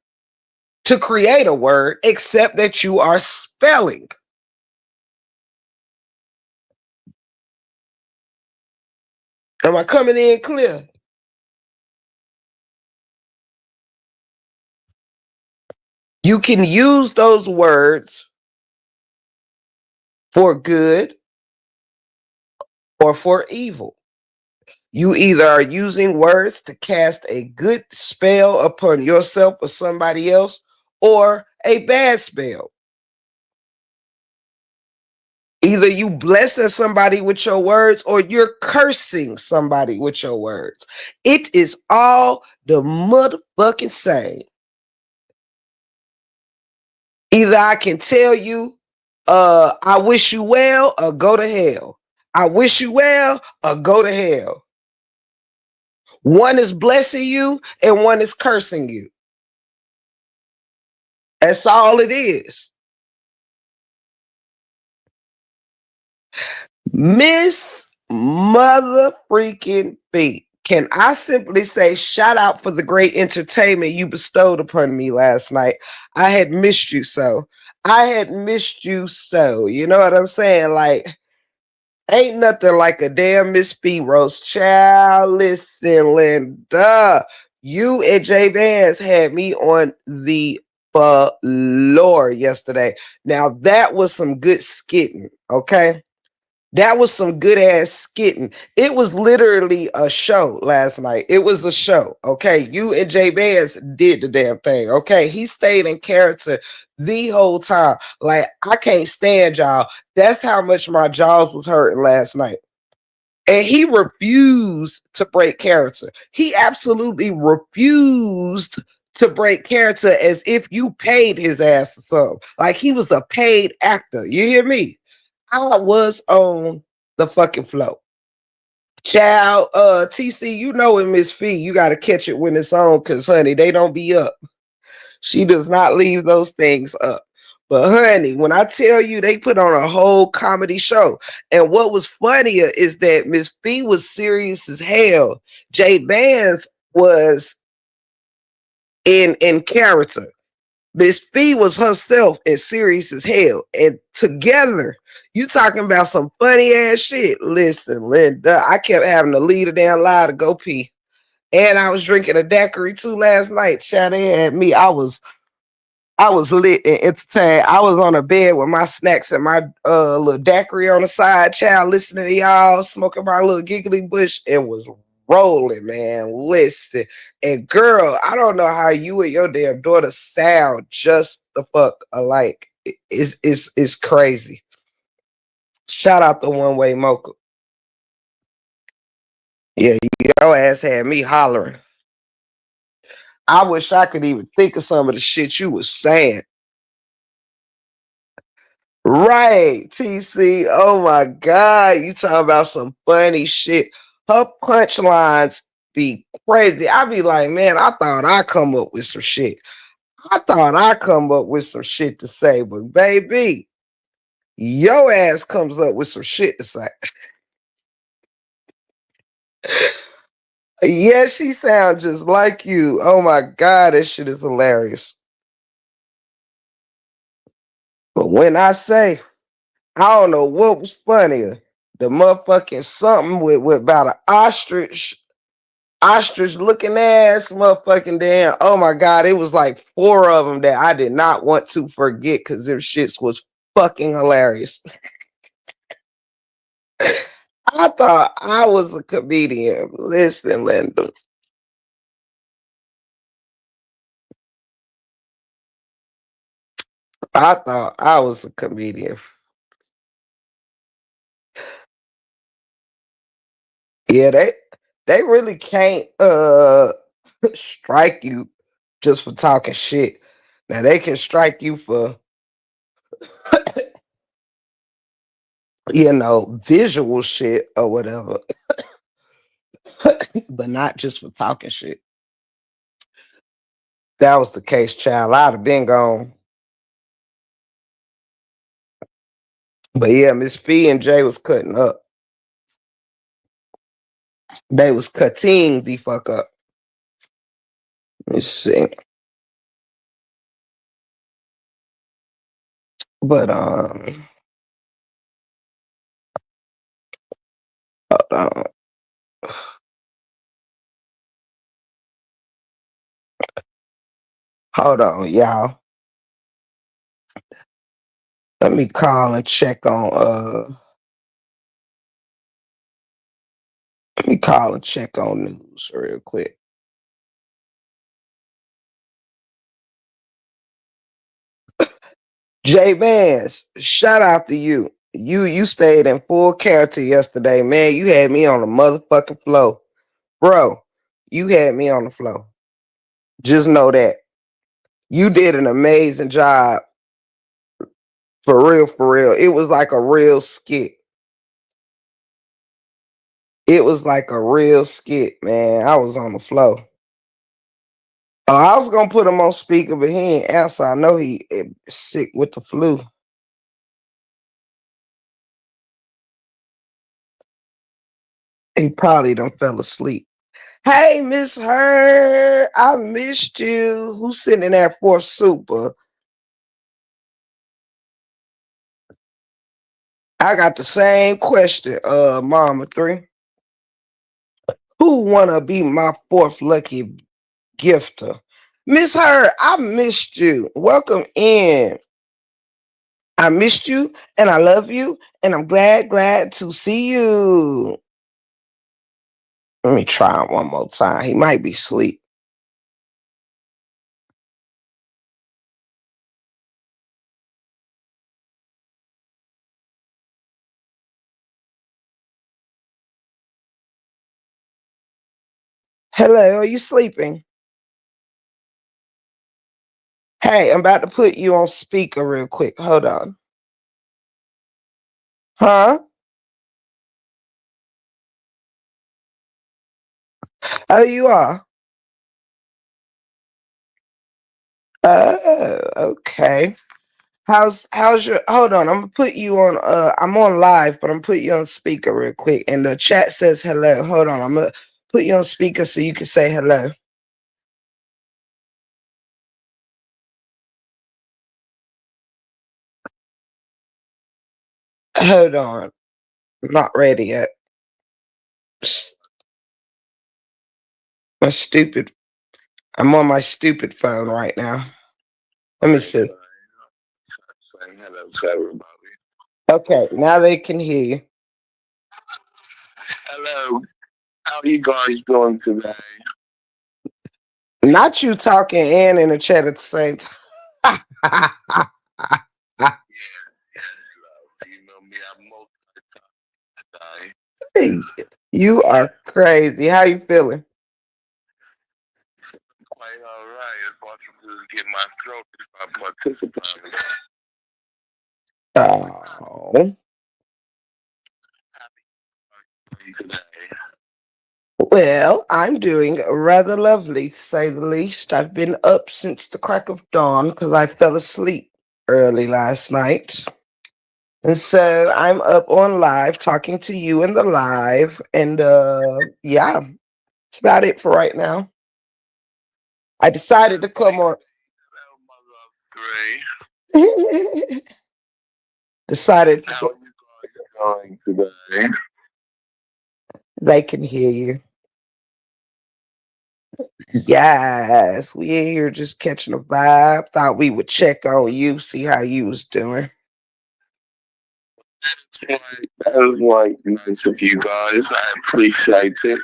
to create a word except that you are spelling. Am I coming in clear? You can use those words for good or for evil. You either are using words to cast a good spell upon yourself or somebody else, or a bad spell. Either you blessing somebody with your words or you're cursing somebody with your words. It is all the motherfucking same. Either I can tell you, I wish you well or go to hell. I wish you well or go to hell. One is blessing you and one is cursing you. That's all it is. Miss Mother freaking B. Can I simply say shout out for the great entertainment you bestowed upon me last night? I had missed you so. I had missed you so. You know what I'm saying? Like, ain't nothing like a damn Miss B roast. Child, listen, Linda. You and Jay Vance had me on the floor yesterday. Now, that was some good skitting, okay? That was some good ass skitting. It was literally a show last night. It was a show. Okay. You and Jay Vance did the damn thing. Okay. He stayed in character the whole time. Like, I can't stand y'all. That's how much my jaws was hurting last night. And he refused to break character. He absolutely refused to break character as if you paid his ass or something. Like he was a paid actor. You hear me? I was on the fucking flow. Child, TC, you know in Miss Fee, you gotta catch it when it's on, cause honey, they don't be up. She does not leave those things up. But honey, when I tell you they put on a whole comedy show, and what was funnier is that Miss Fee was serious as hell. Jay Vance was in character. Miss Fee was herself and serious as hell. And together, you talking about some funny ass shit. Listen, Linda, I kept having to leave the damn lie to go pee. And I was drinking a daiquiri too last night. Child, they had me. I was lit and entertained. I was on a bed with my snacks and my little daiquiri on the side, child, listening to y'all, smoking my little giggly bush, and was rolling, man. Listen. And girl, I don't know how you and your damn daughter sound just the fuck alike. It's crazy. Shout out the one way mocha. Yeah, your ass had me hollering. I wish I could even think of some of the shit you was saying. Right, TC. Oh my God. You talking about some funny shit. Her punchlines be crazy. I be like, man, I thought I come up with some shit. I thought I come up with some shit to say, but baby, your ass comes up with some shit to say. Yeah, she sounds just like you. Oh my God, that shit is hilarious. But when I say, I don't know what was funnier, the motherfucking something with about an ostrich looking ass motherfucking damn. Oh my God, it was like four of them that I did not want to forget because them shits was fucking hilarious. I thought I was a comedian. Listen, Linda. I thought I was a comedian. Yeah, they really can't strike you just for talking shit. Now they can strike you for visual shit or whatever, but not just for talking shit. That was the case, child. I'd have been gone. But yeah, Miss Fee and Jay was cutting up. They was cutting the fuck up. Let's see. But hold on. Hold on, y'all. Let me call and check on let me call and check on news real quick. Jay Vance, shout out to you. You stayed in full character yesterday, man. You had me on the motherfucking floor. Bro, you had me on the floor. Just know that. You did an amazing job. For real, for real. It was like a real skit. It was like a real skit, man. I was on the floor. I was gonna put him on speaker, but he ain't answer. I know he sick with the flu. He probably done fell asleep. Hey, Miss Heard, I missed you. Who's sitting in that fourth super? I got the same question, Mama Three. Who wanna be my fourth lucky gifter? Miss Heard, I missed you. Welcome in. I missed you and I love you and I'm glad to see you. Let me try him one more time. He might be asleep. Hello, are you sleeping? Hey, I'm about to put you on speaker real quick. Hold on. Huh? Oh, you are? Oh, okay. How's your hold on, I'm gonna put you on I'm on live, but I'm put you on speaker real quick. And the chat says hello. Hold on, I'm gonna put you on speaker so you can say hello. Hold on. I'm not ready yet. My stupid I'm on my stupid phone right now. Let me see. Saying hello to everybody. Okay, now they can hear you. Hello. How are you guys doing today? Not you talking and in the chat at the same time. Yes, love. You know me, I'm multitasking today. You are crazy. How you feeling? Quite all right. If I can just get my throat if I participate. Oh. Today. Well, I'm doing rather lovely, to say the least. I've been up since the crack of dawn because I fell asleep early last night. And so I'm up on live talking to you in the live. And yeah, that's about it for right now. I decided to come on. Decided to go. How are you guys going today? They can hear you. Yes, we in here just catching a vibe. Thought we would check on you, see how you was doing. That was like nice of you guys. I appreciate it.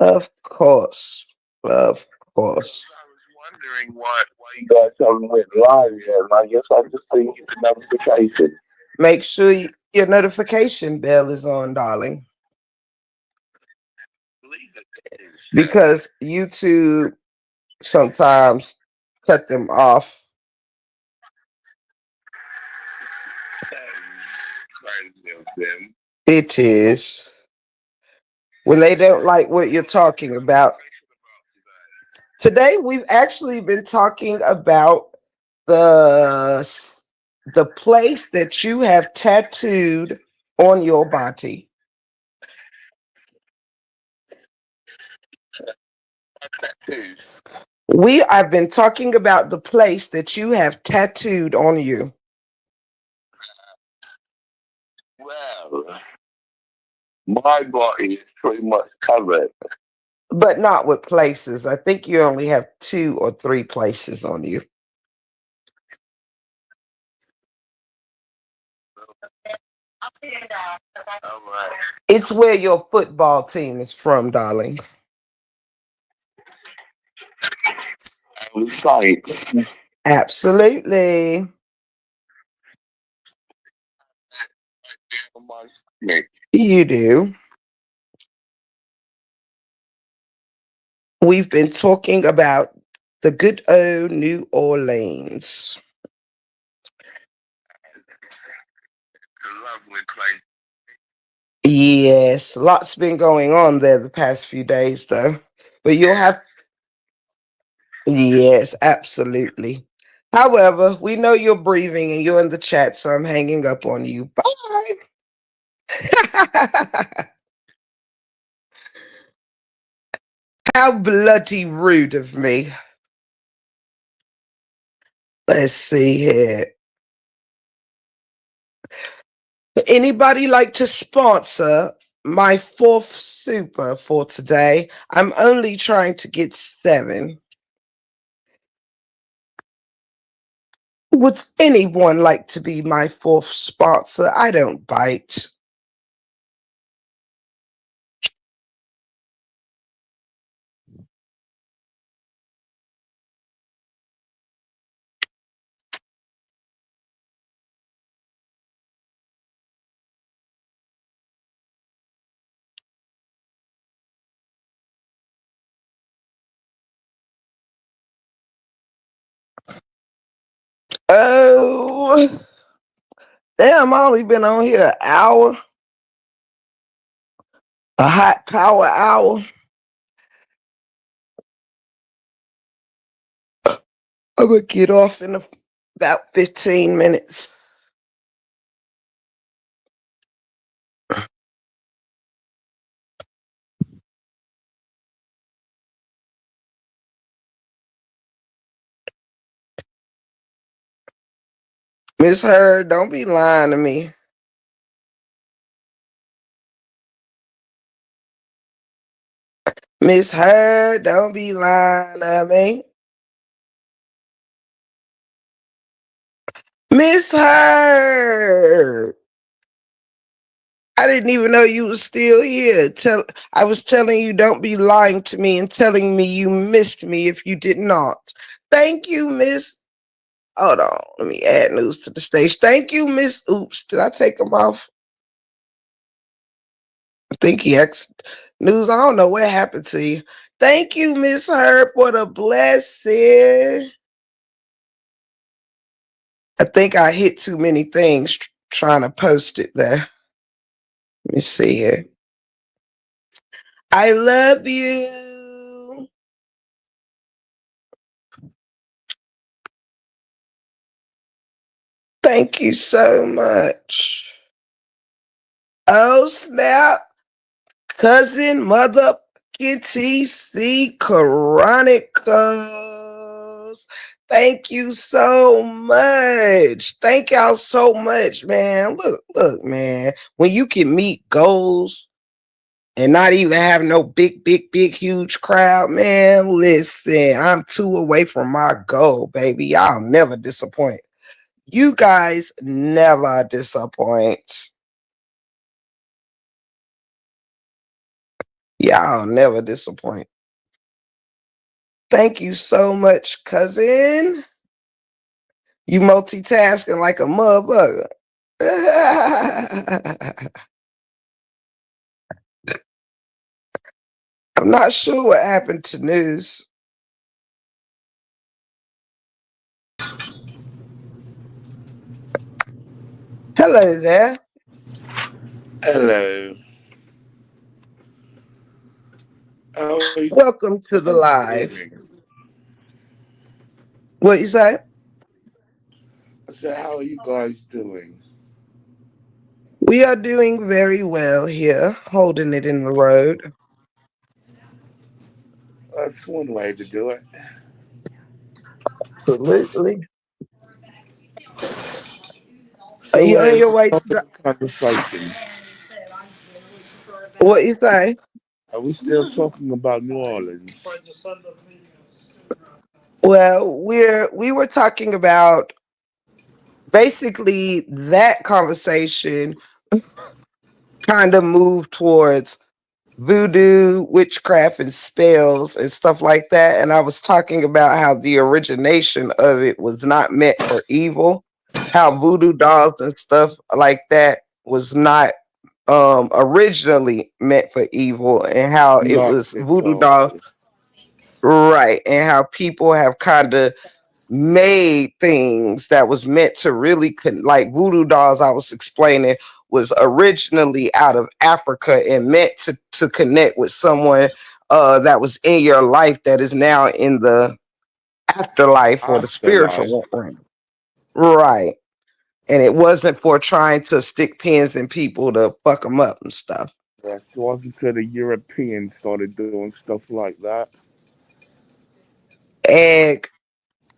Of course. Of course. I was wondering why you guys haven't went live yet, and I guess I just didn't get the notification. Make sure your notification bell is on, darling. Because YouTube sometimes cut them off. It is. When they don't like what you're talking about. Today we've actually been talking about the the place that you have tattooed on your body. We have been talking about the place that you have tattooed on you. Well, my body is pretty much covered. But not with places. I think you only have 2 or 3 places on you. It's where your football team is from, darling. Right. Absolutely. You do. We've been talking about the good old New Orleans. Yes, lots been going on there the past few days, though. But you'll have, yes, absolutely. However, we know you're breathing and you're in the chat, so I'm hanging up on you. Bye. How bloody rude of me. Let's see here. Anybody like to sponsor my fourth super for today? I'm only trying to get 7. Would anyone like to be my fourth sponsor? I don't bite. Oh, damn, I only been on here an hour, a hot power hour. I'm gonna get off in about 15 minutes. Miss Heard, don't be lying to me. Miss Heard, don't be lying to me. Miss Heard, I didn't even know you was still here. I was telling you don't be lying to me and telling me you missed me if you did not. Thank you, Miss. Hold on, let me add news to the stage. Thank you, Miss. Oops, did I take him off? I think he asked news. I don't know what happened to you. Thank you, Miss Herb, for the blessing. I think I hit too many things trying to post it there. Let me see here. I love you. Thank you so much. Oh, snap. Cousin Mother TC Chronicles. Thank you so much. Thank y'all so much, man. Look, man. When you can meet goals and not even have no big, huge crowd, man. Listen, I'm 2 away from my goal, baby. Y'all never disappoint. You guys never disappoint. Y'all never disappoint. Thank you so much, cousin. You multitasking like a motherfucker. I'm not sure what happened to news. Hello there. Hello. How are you Welcome to the guys live. doing? What you say? I said, how are you guys doing? We are doing very well here, holding it in the road. That's one way to do it. Absolutely. Are So you on where's your the way to topic of conversation? what you say? Are we still talking about New Orleans? Well, we were talking about basically that conversation kind of moved towards voodoo, witchcraft, and spells and stuff like that. And I was talking about how the origination of it was not meant for evil, how voodoo dolls and stuff like that was not originally meant for evil, and how it Not was at voodoo all. dolls, right, and how people have kind of made things that was meant to really like voodoo dolls I was explaining was originally out of Africa and meant to connect with someone that was in your life that is now in the afterlife or the Afterlife. spiritual realm. Right. And it wasn't for trying to stick pins in people to fuck them up and stuff. Yes, it wasn't until the Europeans started doing stuff like that.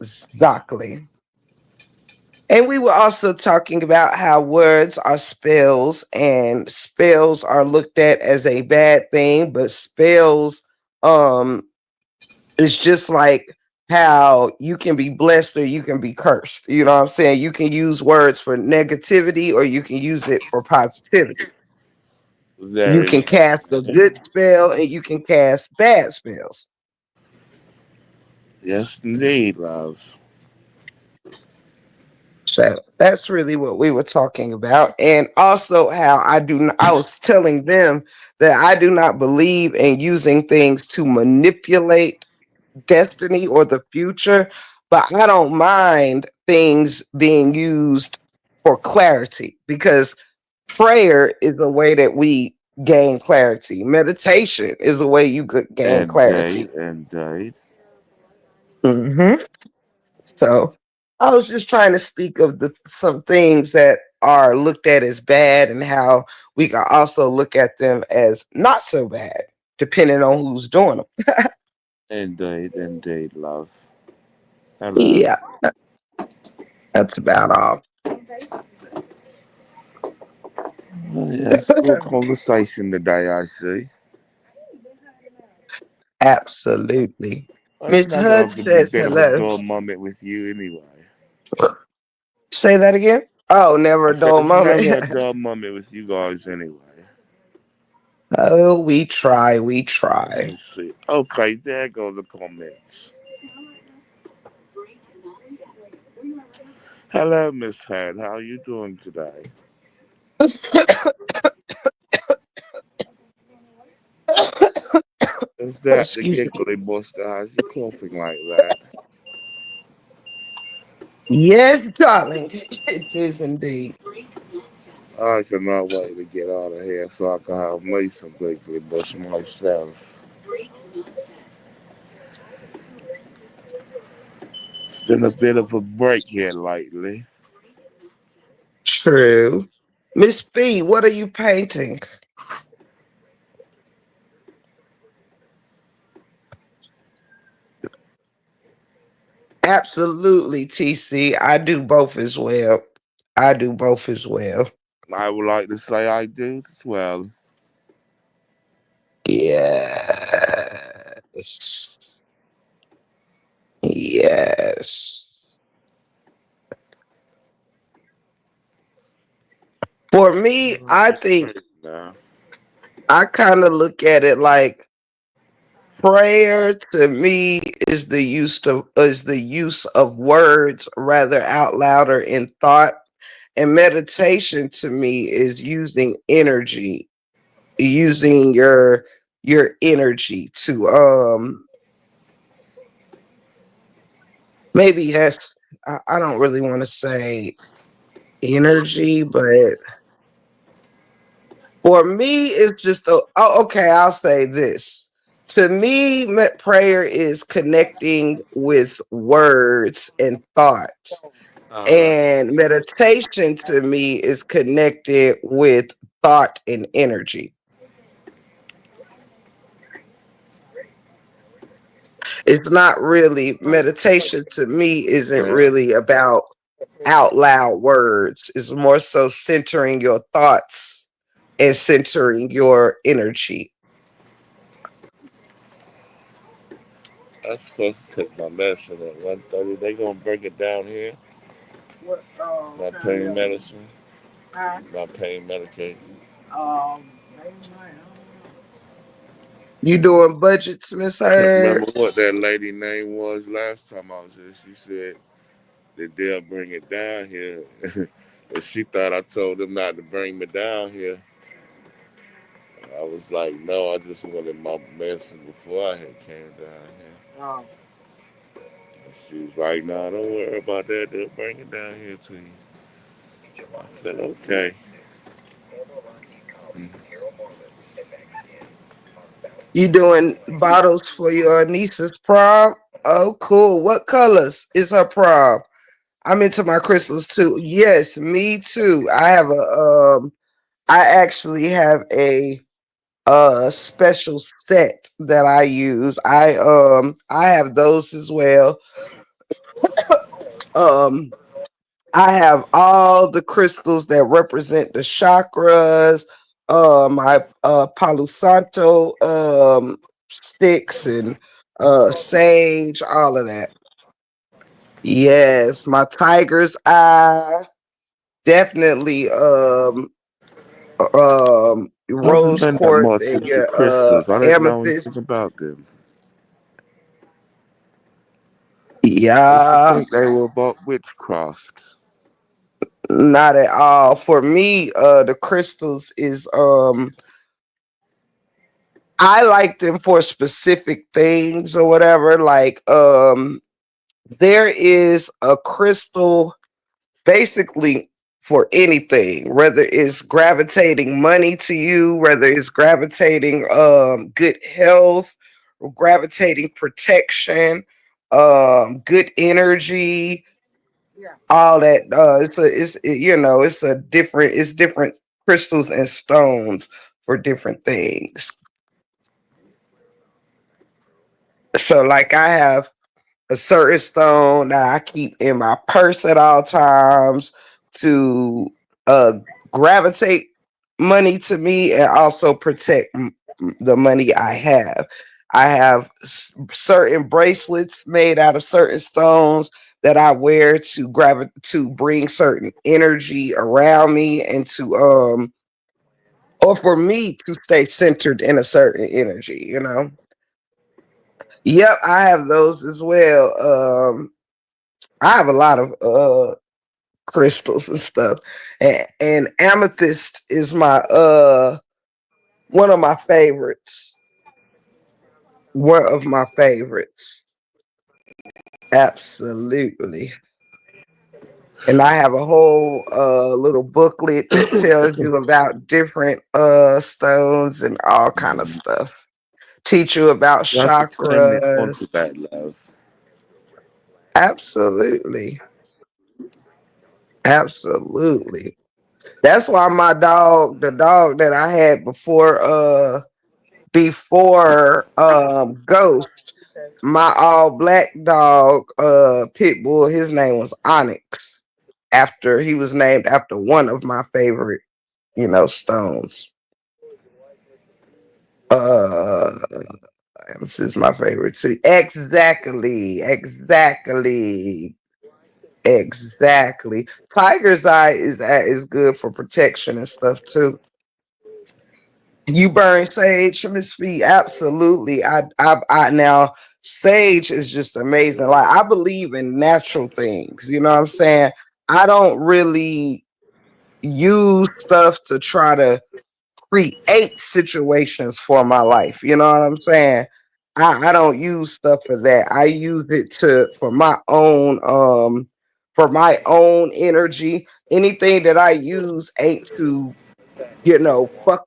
Exactly. And we were also talking about how words are spells, and spells are looked at as a bad thing, but spells um is just like how you can be blessed or you can be cursed. You know what I'm saying? You can use words for negativity or you can use it for positivity. You Very can much. cast a good spell and you can cast bad spells. Yes, indeed, love. So that's really what we were talking about. And also how I was telling them that I do not believe in using things to manipulate destiny or the future, but I don't mind things being used for clarity, because prayer is a way that we gain clarity. Meditation is a way you could gain Indeed, clarity. indeed. Hmm. So I was just trying to speak of some things that are looked at as bad and how we can also look at them as not so bad, depending on who's doing them. Indeed, indeed, love. Hello. Yeah, that's about all. Oh, yes, good conversation today, I see. Absolutely. It's Miss never Hood have to be a says bit of a hello. dull moment with you anyway. Say that again. Oh, never I a said dull it's moment. never a dull moment with you guys anyway. Oh, we try, we Let try. me see. Okay, there go the comments. Hello, Miss Head. How are you doing today? Is Oh, that the excuse me. giggly buster? How's you coughing like that? Yes, darling. It is indeed. I cannot wait to get out of here so I can have me some giggly buster myself. It's been a bit of a break here lately. True. Miss B, what are you painting? Absolutely, TC. I do both as well. I do both as well. I would like to say I do as well. Yes. Yes. For me, I Just think paint now. I kind of look at it like prayer to me is the use of words rather out loud or in thought, and meditation to me is using energy, using your energy to maybe that's I don't really want to say energy, but for me, it's just okay. I'll say this. To me, prayer is connecting with words and thought, All right. and meditation to me is connected with thought and energy. It's not really meditation to me. Isn't Yeah, really about out loud words. It's more so centering your thoughts and centering your energy. I'm supposed to take my medicine at 1:30. They gonna break it down here. My pain medicine, my pain medication. You doing budgets, Miss Can't Heard? remember what that lady name was last time I was here. She said that they'll bring it down here. And she thought I told them not to bring me down here. I was like, no, I just wanted my medicine before I had came down here. And she was like, no, don't worry about that. They'll bring it down here to you. I said, okay. Mm. You doing bottles for your niece's prom? Oh, cool. What colors is her prom? I'm into my crystals too. Yes, me too. I actually have a special set that I use. I have those as well. Um I have all the crystals that represent the chakras, my Palo Santo sticks and sage, all of that. Yes, my tiger's eye, definitely I haven't rose been that quartz much and into your crystals. I didn't know anything amethyst. about them. I used to Yeah, think they were about witchcraft. not at all. For me, the crystals is I like them for specific things or whatever. Like there is a crystal basically for anything, whether it's gravitating money to you, whether it's gravitating good health, or gravitating protection, good energy, all that. It's a different, it's different crystals and stones for different things. So like I have a certain stone that I keep in my purse at all times to uh gravitate money to me and also protect the money I have. I have certain bracelets made out of certain stones that I wear to bring certain energy around me and to or for me to stay centered in a certain energy, you know. Yep, I have those as well. I have a lot of crystals and stuff. And amethyst is my one of my favorites. One of my favorites. Absolutely. And I have a whole little booklet that tells you about different stones and all kind of stuff. Teach you about You have to turn me on to chakras. that, love. Absolutely. Absolutely. That's why my dog, the dog that I had before Ghost, my all black dog, pit bull, his name was Onyx. After he was named after one of my favorite, stones. Uh this is my favorite too. Exactly. Exactly. Exactly. Tiger's eye is good for protection and stuff too. You burn sage, Miss Fee? Absolutely. I now sage is just amazing. Like I believe in natural things. You know what I'm saying? I don't really use stuff to try to create situations for my life. You know what I'm saying? I don't use stuff for that. I use it to for my own energy. Anything that I use ain't to fuck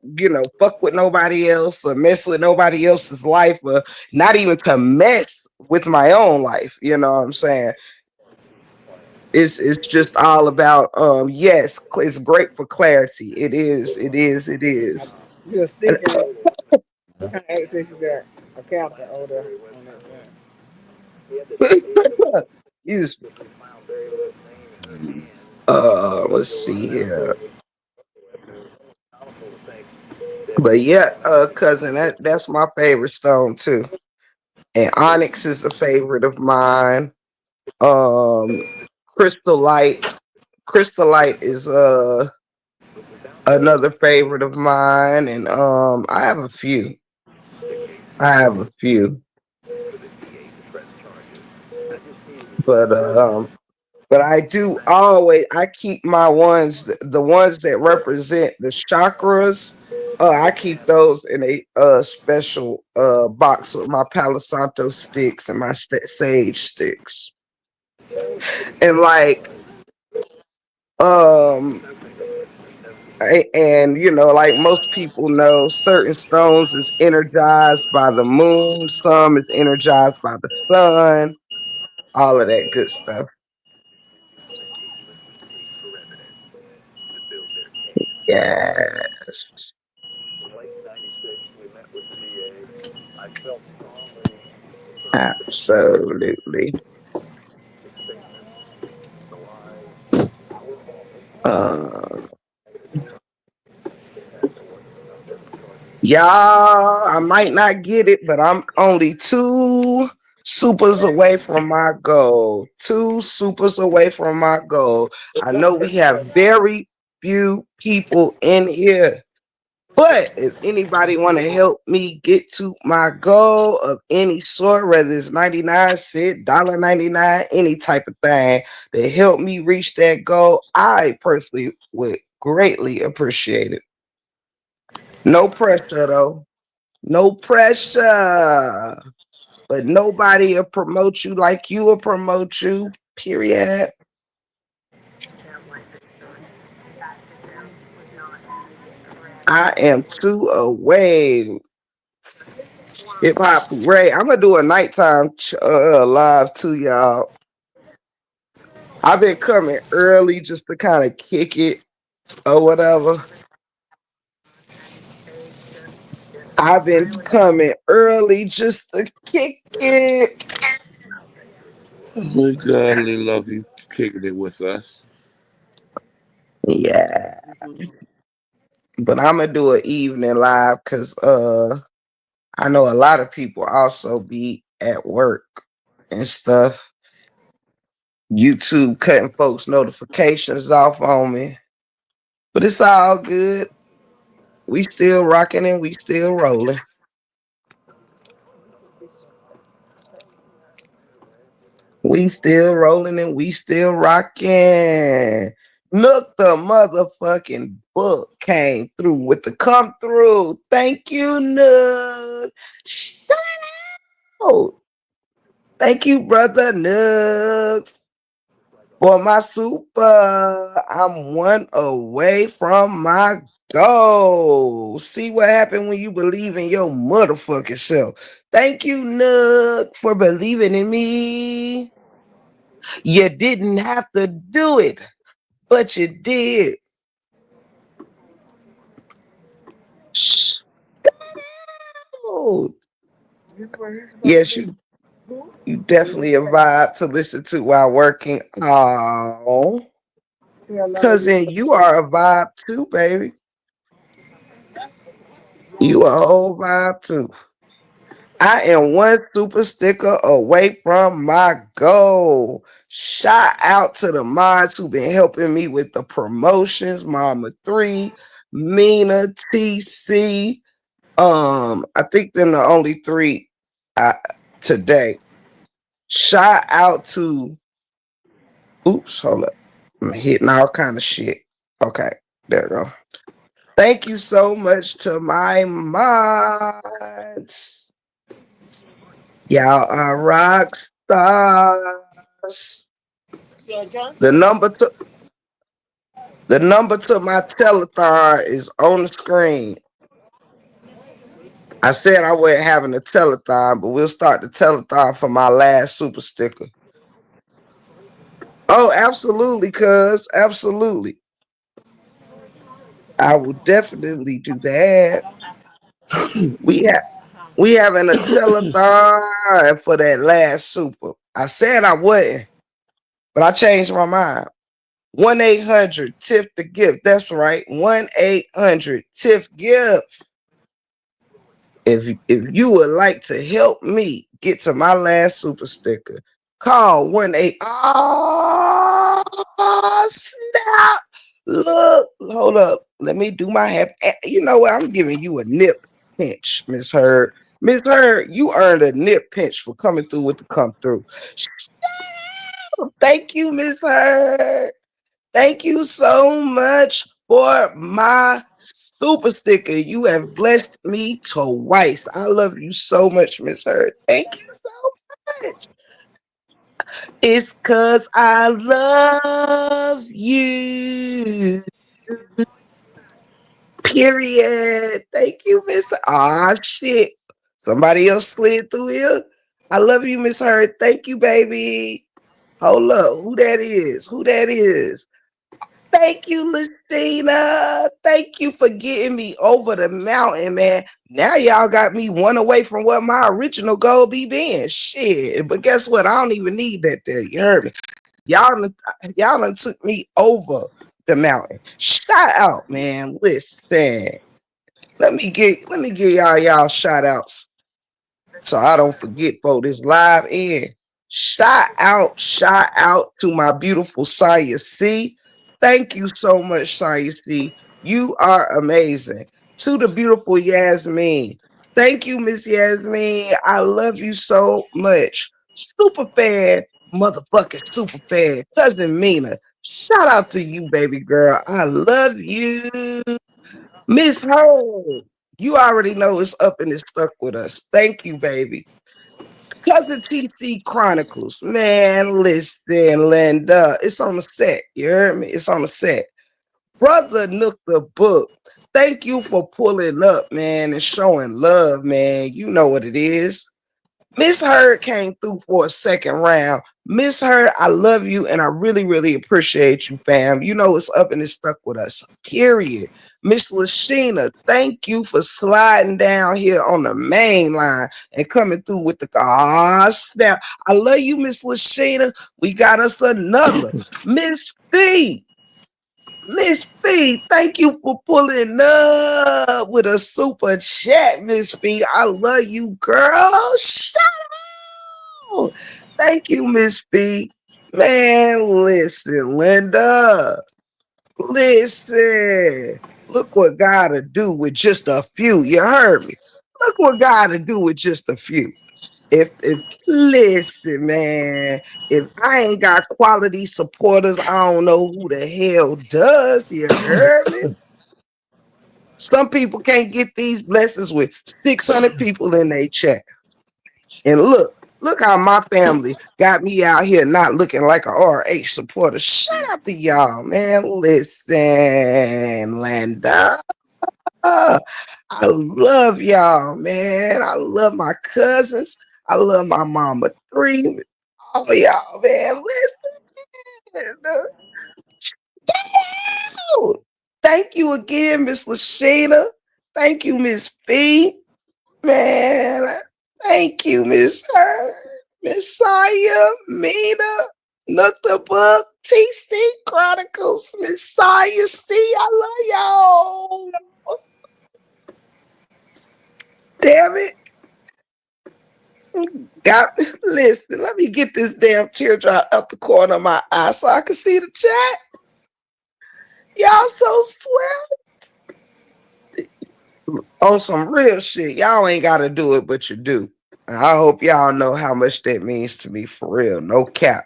with nobody else or mess with nobody else's life or not even to mess with my own life. You know what I'm saying? It's just all about yes, it's great for clarity. It is, it is, it is. You're And sticking. What kind of access you got? A captain over there on that side. excuse me. Let's see here. But yeah, cousin, that's my favorite stone too. And onyx is a favorite of mine. Um crystallite. Crystallite is another favorite of mine. And I have a few. I have a few. But But I do always I keep my ones the ones that represent the chakras. I keep those in a special box with my Palo Santo sticks and my sage sticks. And like um and you know, like most people know, certain stones is energized by the moon, some is energized by the sun, all of that good stuff. Yes, absolutely. Uh, y'all, I might not get it, but I'm only two supers away from my goal. Two supers away from my goal. I know we have very few people in here. But if anybody want to help me get to my goal of any sort, whether it's 99 cent, $1.99, any type of thing to help me reach that goal, I personally would greatly appreciate it. No pressure though. No pressure. But nobody will promote you like you will promote you. Period. I am two away. Hip hop Ray. I'm gonna do a nighttime live too, y'all. I've been coming early just to kind of kick it or whatever. I've been coming early just to kick it. We gladly love you kicking it with us. Yeah. But I'm gonna do an evening live because I know a lot of people also be at work and stuff. YouTube cutting folks' notifications off on me. But it's all good. We still rocking and we still rolling. We still rolling and we still rocking. Look, the motherfucking book came through with the come through. Thank you, Nook. Shout out. Thank you, brother Nook, for my super. I'm one away from my goal. See what happened when you believe in your motherfucking self. Thank you, Nook, for believing in me. You didn't have to do it, but you did. Shh. Oh, yes, you definitely a vibe to listen to while working. Oh, cousin, you are a vibe too, baby. You a whole vibe too. I am one super sticker away from my goal. Shout out to the mods who been helping me with the promotions. Mama 3, Mina, TC. I think them the only three uh, today. Shout out to oops, hold up. I'm hitting all kind of shit. Okay, there we go. Thank you so much to my mods. Y'all are rock stars. The number to my telethon is on the screen. I said I wasn't having a telethon, but we'll start the telethon for my last super sticker. Oh, absolutely, cuz absolutely. I will definitely do that. We have we having a telethon for that last super. I said I wouldn't, but I changed my mind. 1-800 Tiff the Gift. That's right. 1-800 Tiff Gift. If you would like to help me get to my last super sticker, call 1-8. Oh, snap. Look, hold up. Let me do my happy. You know what? I'm giving you a nip pinch, Miss Heard. Miss Heard, you earned a nip pinch for coming through with the come through. Thank you, Miss Hurd. Thank you so much for my super sticker. You have blessed me twice. I love you so much, Miss Hurd. Thank you so much. It's cause I love you. Period. Thank you, Miss. Ah, shit. Somebody else slid through here. I love you, Miss Hurd. Thank you, baby. Hold up. Who that is? Who that is? Thank you, Lucina. Thank you for getting me over the mountain, man. Now y'all got me one away from what my original goal be being. Shit. But guess what? I don't even need that there. You heard me. Y'all done took me over the mountain. Shout out, man. Listen. Let me give y'all shout outs so I don't forget, for this live in. Shout out to my beautiful Saya C. Thank you so much, Saya C. You are amazing. To the beautiful Yasmin. Thank you, Miss Yasmin. I love you so much. Super fan, motherfucking super fan. Cousin Mina. Shout out to you, baby girl. I love you. Miss Ho, you already know it's up and it's stuck with us. Thank you, baby. Cousin TC Chronicles. Man, listen, Linda. It's on the set. You heard me? It's on the set. Brother Nook the Book. Thank you for pulling up, man, and showing love, man. You know what it is. Miss Heard came through for a second round. Miss Heard, I love you and I really, really appreciate you, fam. You know it's up and it's stuck with us. Period. Miss Lashina, thank you for sliding down here on the main line and coming through with the snap. I love you, Miss Lashina. We got us another. Miss B. Miss Fee, thank you for pulling up with a super chat, Miss Fee. I love you, girl. Shout out. Thank you, Miss Fee. Man, listen, Linda. Listen. Look what God will do with just a few. You heard me. Look what God will do with just a few. If listen, man, if I ain't got quality supporters, I don't know who the hell does. You heard me? Some people can't get these blessings with 600 people in their chat. And look how my family got me out here not looking like a RH supporter. Shout out to y'all, man. Listen, Landa. I love y'all, man. I love my cousins. I love my mama three. All y'all, man. Listen. Thank you again, Miss Lashina. Thank you, Miss Fee. Man, thank you, Miss Her, Miss Saya, Mina, Nook the Book, TC Chronicles, Miss Saya C. I love y'all. Damn it. Got listen, let me get this damn teardrop up the corner of my eye so I can see the chat. Y'all so swell. On some real shit. Y'all ain't gotta do it, but you do. And I hope y'all know how much that means to me for real. No cap.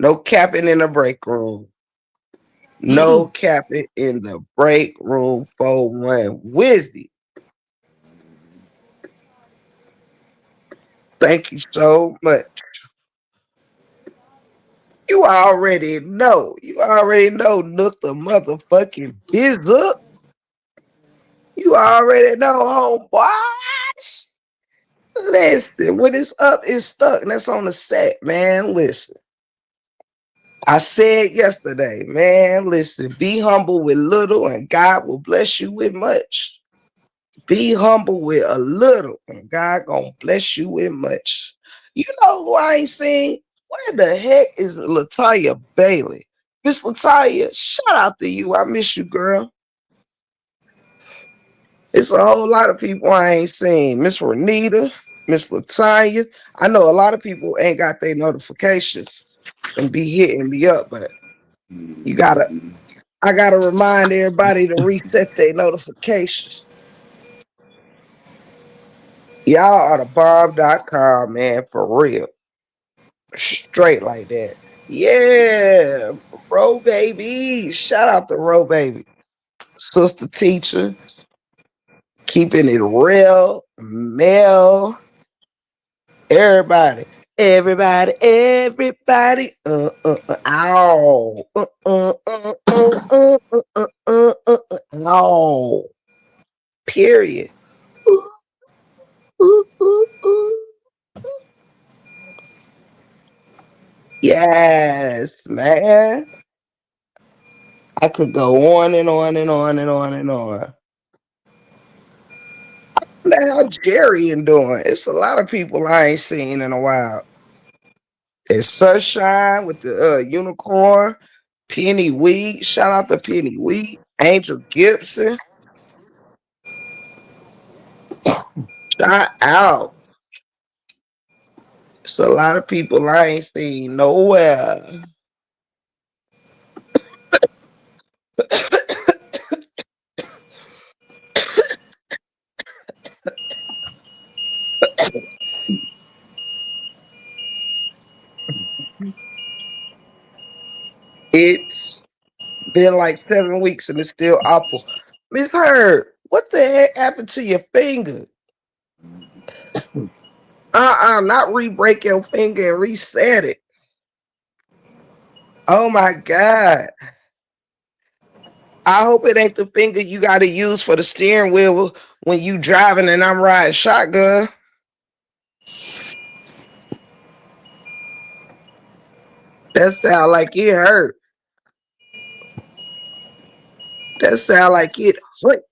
No capping in the break room. No capping in the break room for one. Wizzy. Thank you so much. You already know. You already know Nook the motherfucking biz up. You already know, homeboy. Listen, when it's up, it's stuck. And that's on the set, man. Listen. I said yesterday, man, listen, be humble with little and God will bless you with much. Be humble with a little and God gonna bless you with much. You know who I ain't seen? Where the heck is Latanya Bailey? Miss Latanya, shout out to you. I miss you, girl. It's a whole lot of people I ain't seen. Miss Renita, Miss Latanya. I know a lot of people ain't got their notifications and be hitting me up, but you gotta I gotta remind everybody to reset their notifications. Y'all are the bomb.com, man, for real. Straight like that. Yeah, Ro baby. Shout out to Ro baby. Sister teacher, keeping it real. Mel, everybody. Everybody. Ow. Ow. Period. Ooh, ooh, ooh, ooh. Yes, man. I could go on and on and on and on and on. Now Jerry and doing. It's a lot of people I ain't seen in a while. It's Sunshine with the unicorn, Penny Wheat. Shout out to Penny Wheat, Angel Gibson. Shout out. It's a lot of people I ain't seen nowhere. It's been like 7 weeks and it's still awful. Miss Heard, what the heck happened to your finger? Not re-break your finger and reset it. Oh my God. I hope it ain't the finger you gotta use for the steering wheel when you driving and I'm riding shotgun. That sound like it hurt. That sound like it hurt.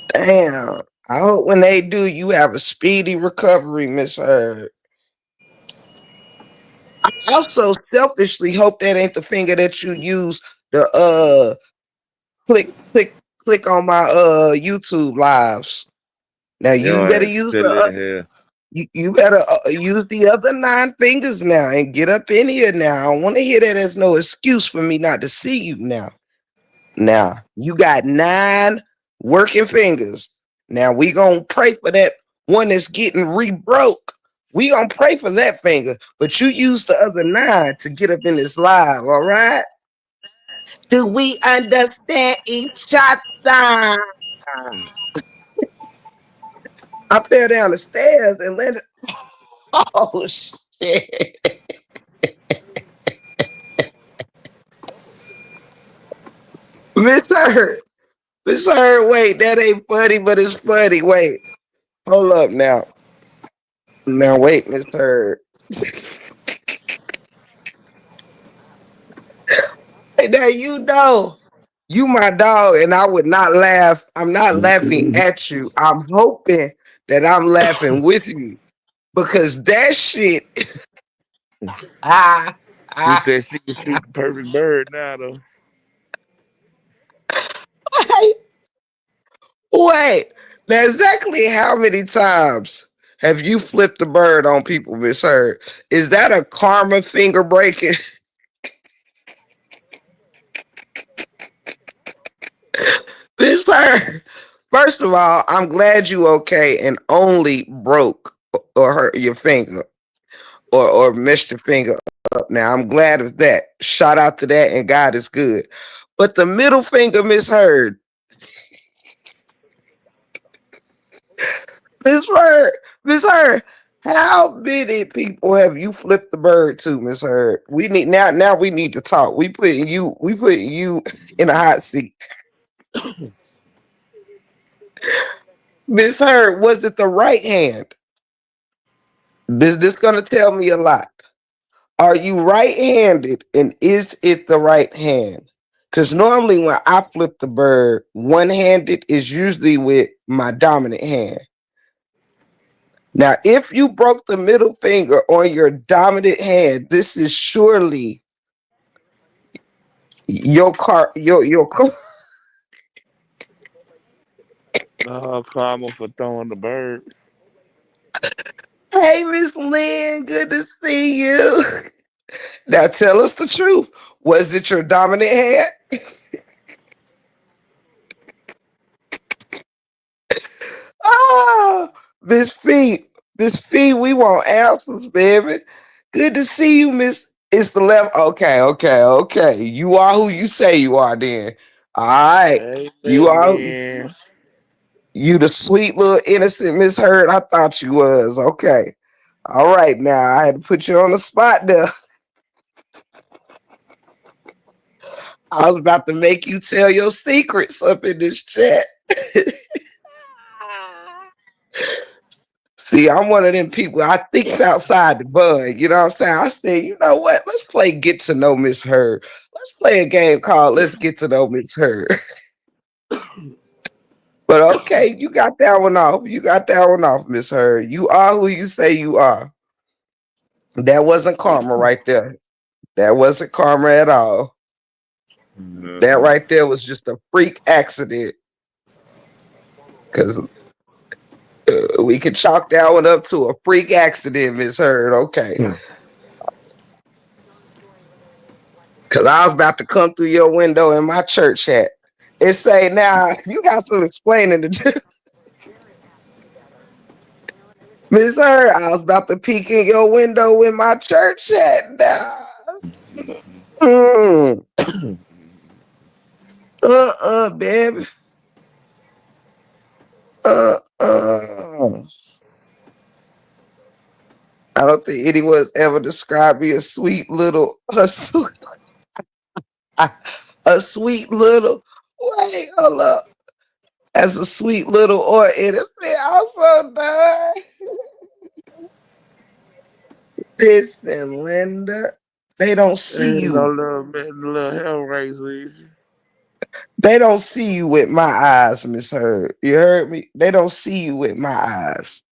Damn. I hope when they do, you have a speedy recovery, Miss Heard. I also selfishly hope that ain't the finger that you use to click on my YouTube lives. Now you Your better ass use still in here. you better use the other 9 fingers now and get up in here now. I don't want to hear that as no excuse for me not to see you now. Now you got 9 working fingers. Now we gonna pray for that one that's getting re-broke. We gonna pray for that finger, but you use the other 9 to get up in this live. All right? Do we understand each other? I fell down the stairs and landed. Oh shit. Miss Heard. Miss Heard, wait, that ain't funny, but it's funny. Wait. Hold up now. Now wait, Miss Heard. Hey, now you know you my dog, and I would not laugh. I'm not laughing at you. I'm hoping that I'm laughing with you because that shit. ah, She ah. said she can shoot the perfect bird now, though. Wait, now exactly how many times have you flipped the bird on people, Miss Heard? Is that a karma finger breaking? Miss Heard, first of all, I'm glad you okay and only broke or hurt your finger or messed your finger up. Now I'm glad of that. Shout out to that, and God is good. But the middle finger, Miss Heard, Miss Heard, Miss Heard, how many people have you flipped the bird to, Miss Heard? We need now we need to talk. We putting you in a hot seat. Miss Heard, was it the right hand? This gonna tell me a lot. Are you right-handed and is it the right hand? Because normally when I flip the bird, one-handed is usually with my dominant hand. Now, if you broke the middle finger on your dominant hand, this is surely your. Oh, karma for throwing the bird. Hey, Miss Lynn, good to see you. Now tell us the truth. Was it your dominant hand? Oh, Miss Feet. Miss Fee, we want answers, baby. Good to see you, Miss. It's the left. Okay, okay, okay. You are who you say you are. Then, all right. Hey, You are. man. You the sweet little innocent Miss Heard. I thought you was okay. All right, now I had to put you on the spot there. I was about to make you tell your secrets up in this chat. See, I'm one of them people. I think outside the bud. You know what I'm saying? I said, you know what? Let's play Get to Know Miss Heard. Let's play a game called Let's Get to Know Miss Heard. But okay, you got that one off. You got that one off, Miss Heard. You are who you say you are. That wasn't karma right there. That wasn't karma at all. That Uh-huh. right there was just a freak accident. Because we can chalk that one up to a freak accident, Miss Heard. Okay. Because I was about to come through your window in my church hat and say, now, you got some explaining to do. Miss Heard, I was about to peek in your window in my church hat now. Mm. Baby. Uh-uh. I don't think anyone's ever described me as sweet little, a sweet little, wait, hold up, as a sweet little or innocent. I'm so done. Listen, Linda, they don't see Ain't no you. little hell race with you. They don't see you with my eyes, Miss Heard. You heard me? They don't see you with my eyes.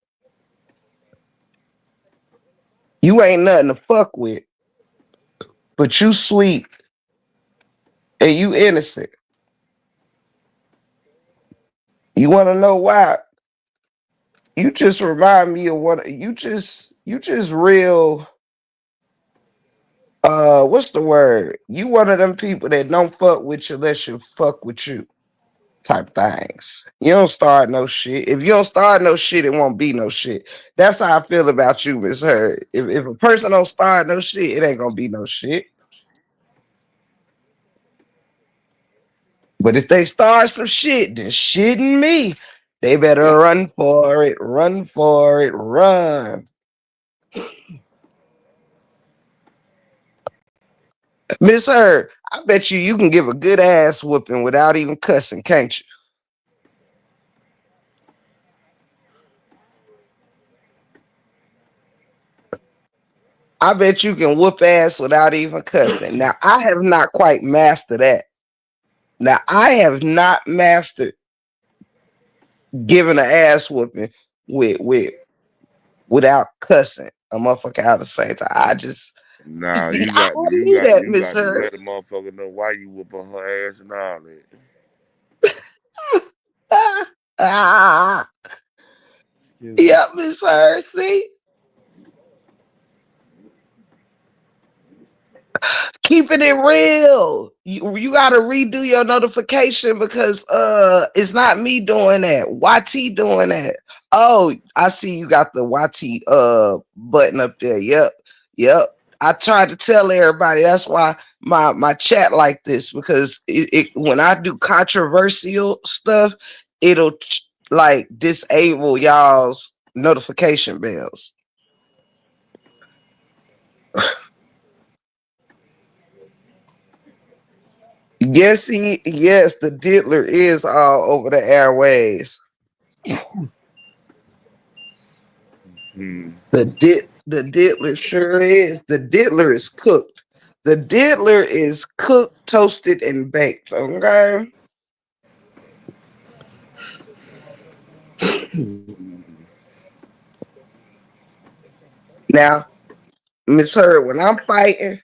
You ain't nothing to fuck with, but you sweet and you innocent. You want to know why? You just remind me of what you just real what's the word? You one of them people that don't fuck with you unless you fuck with you type things. You don't start no shit. If you don't start no shit, it won't be no shit. That's how I feel about you, Miss Heard. If a person don't start no shit, it ain't gonna be no shit. But if they start some shit, then shitting me. They better run for it, run for it, run. Miss Heard, I bet you can give a good ass whooping without even cussing, can't you? I bet you can whoop ass without even cussing. Now, I have not quite mastered that. Now, I have not mastered giving an ass whooping with without cussing a motherfucker out of the same time. Nah, I need that, you Miss got to Heard. let a motherfucker know why you whooping her ass and all that. Ah, Excuse me. yep, Miss Heard. See, keeping it real. You gotta redo your notification because it's not me doing that. YT doing that. Oh, I see you got the YT button up there. Yep. Yep. I tried to tell everybody that's why my chat like this because when I do controversial stuff, it'll like disable y'all's notification bells. Yes, the diddler is all over the airways. Hmm. The diddler sure is. The diddler is cooked. The diddler is cooked, toasted, and baked. Okay. Now, Miss Heard, when I'm fighting,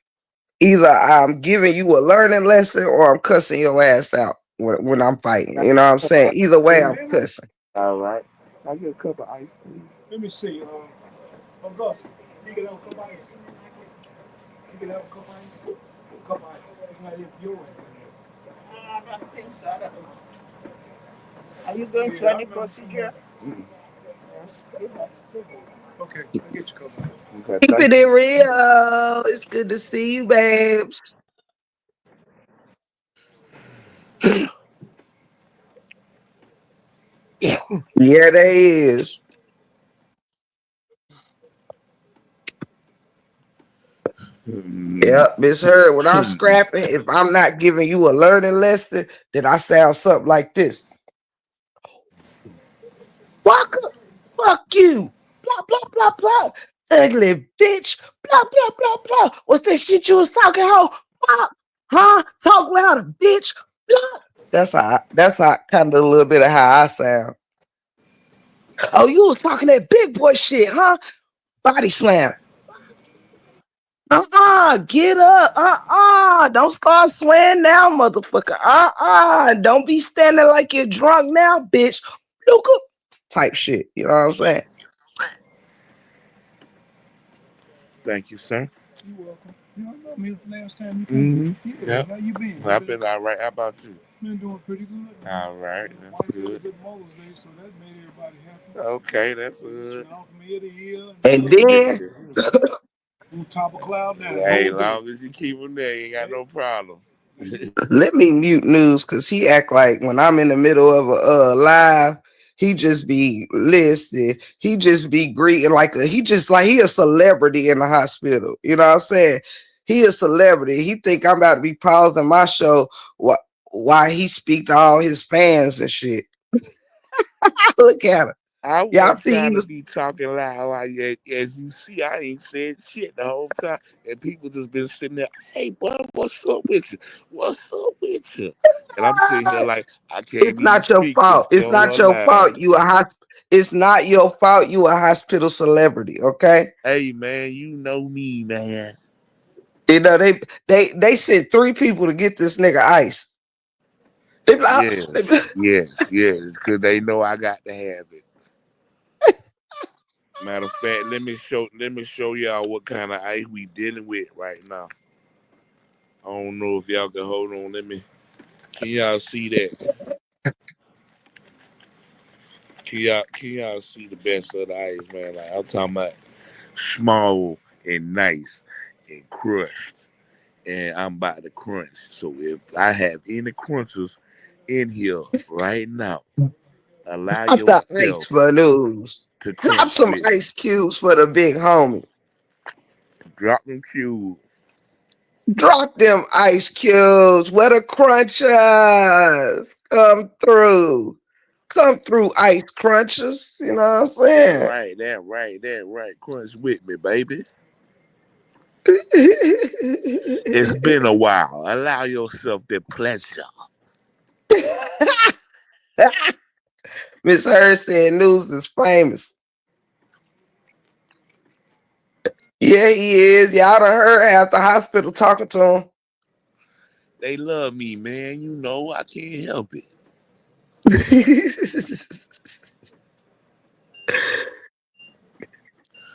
either I'm giving you a learning lesson or I'm cussing your ass out when I'm fighting. You know what I'm saying? Either way, I'm cussing. All right. I get a cup of ice, please. Let me see. Augusta, you can have a cup of ice. You can have a cup of ice. Cup of ice. It's not even your way. I don't think so. I don't know. Are you going through any procedure? Mm. Yes. You have to. Okay, I'll get you a couple ice. Okay, Keeping thank it you. real. It's good to see you, babes. Yeah, there is. Hmm. Yep, Miss Heard. When I'm scrapping, if I'm not giving you a learning lesson, then I sound something like this. Walker, fuck you. Blah, blah, blah, blah. Ugly bitch. Blah, blah, blah, blah. What's that shit you was talking, ho? Blah. Huh? Talk louder, bitch. Blah. That's how kind of a little bit of how I sound. Oh, you was talking that big boy shit, huh? Body slam. Get up. Don't start swearing now, motherfucker. Don't be standing like you're drunk now, bitch. Luca. Type shit. You know what I'm saying? Thank you, sir. You welcome. You don't know me last time you came. Mm-hmm. Yeah, Yep. how you been? I've been all right. How about you? Been doing pretty good. All right. My That's wife had a good. good Mother's Day, so that made everybody happy. Okay, that's So it good. smiled from ear to ear and And love then on top of cloud nine the Hey, whole as day. long as you keep them there, you ain't got Hey, no problem. hey, let me mute news because he act like when I'm in the middle of a live, he just be listening. He just be greeting he just like he a celebrity in the hospital. You know what I'm saying? He a celebrity. He think I'm about to be pausing my show why he speak to all his fans and shit. Look at him. I Y'all wasn't think he trying to was be talking loud. As you see, I ain't said shit the whole time, and people just been sitting there. Hey, boy, what's up with you? What's up with you? And I'm sitting here like I can't it's even not your speak fault. because we It's on not a your live. fault. It's not your fault. You a hospital celebrity, okay? Hey, man, you know me, man. You know, they sent three people to get this nigga ice. They be like, they be Yes, yes, yes. Because they know I got to have it. Matter of fact, let me show y'all what kind of ice we dealing with right now. I don't know if y'all can hold on. Can y'all see that? Can y'all see the best of the ice, man? Like I'm talking about small and nice and crushed. And I'm about to crunch. So if I have any crunchers in here right now, allow drop the ice yourself for news. to Drop crunch some with me. ice cubes for the big homie. Drop them cubes. Drop them ice cubes. Where the crunchers come through. Come through, ice crunchers. You know what I'm That saying? right, that right, that right. Crunch with me, baby. It's been a while. Allow yourself that pleasure. Miss Hurd said news is famous. Yeah, he is. Y'all done heard half the hospital talking to him. They love me, man. You know I can't help it.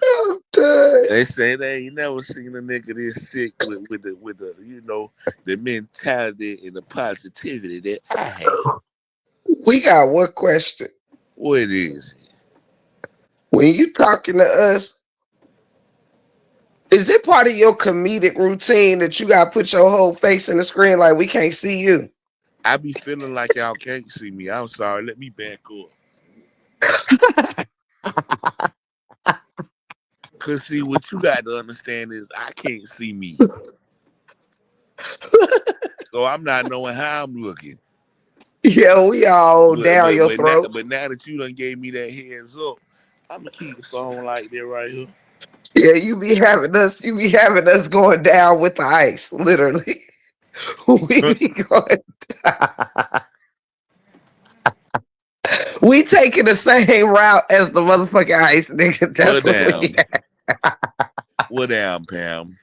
I'm done. They say they ain't never seen a nigga this sick with the the mentality and the positivity that I have. We got one question. What is it? When you talking to us, is it part of your comedic routine that you gotta put your whole face in the screen like we can't see you? I be feeling like y'all can't see me. I'm sorry. Let me back up. Cause see, what you got to understand is I can't see me, so I'm not knowing how I'm looking. Yeah, we all But down but your but now, throat. but now that you done gave me that heads up, I'm gonna keep the phone like that right here. Yeah, you be having us going down with the ice, literally. We be going we taking the same route as the motherfucking ice, nigga. Well, That's what we damn. Well, damn, Pam.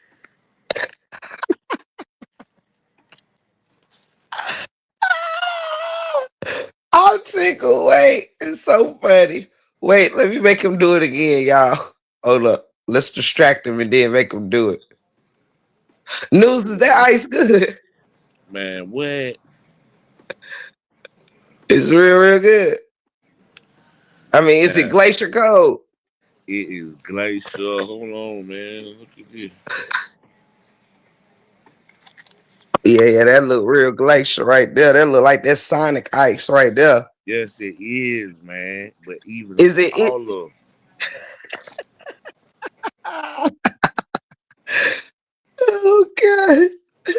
I'm tickled. Wait, it's so funny. Wait, let me make him do it again, y'all. Hold up. Let's distract him and then make him do it. News is that ice good? Man, what? It's real, real good. I mean, is it Man, glacier cold? It is glacier. Hold on, man. Look at this. Yeah, that look real glacier right there. That look like that Sonic ice right there. Yes, it is, man. But even Is it? smaller. Oh gosh.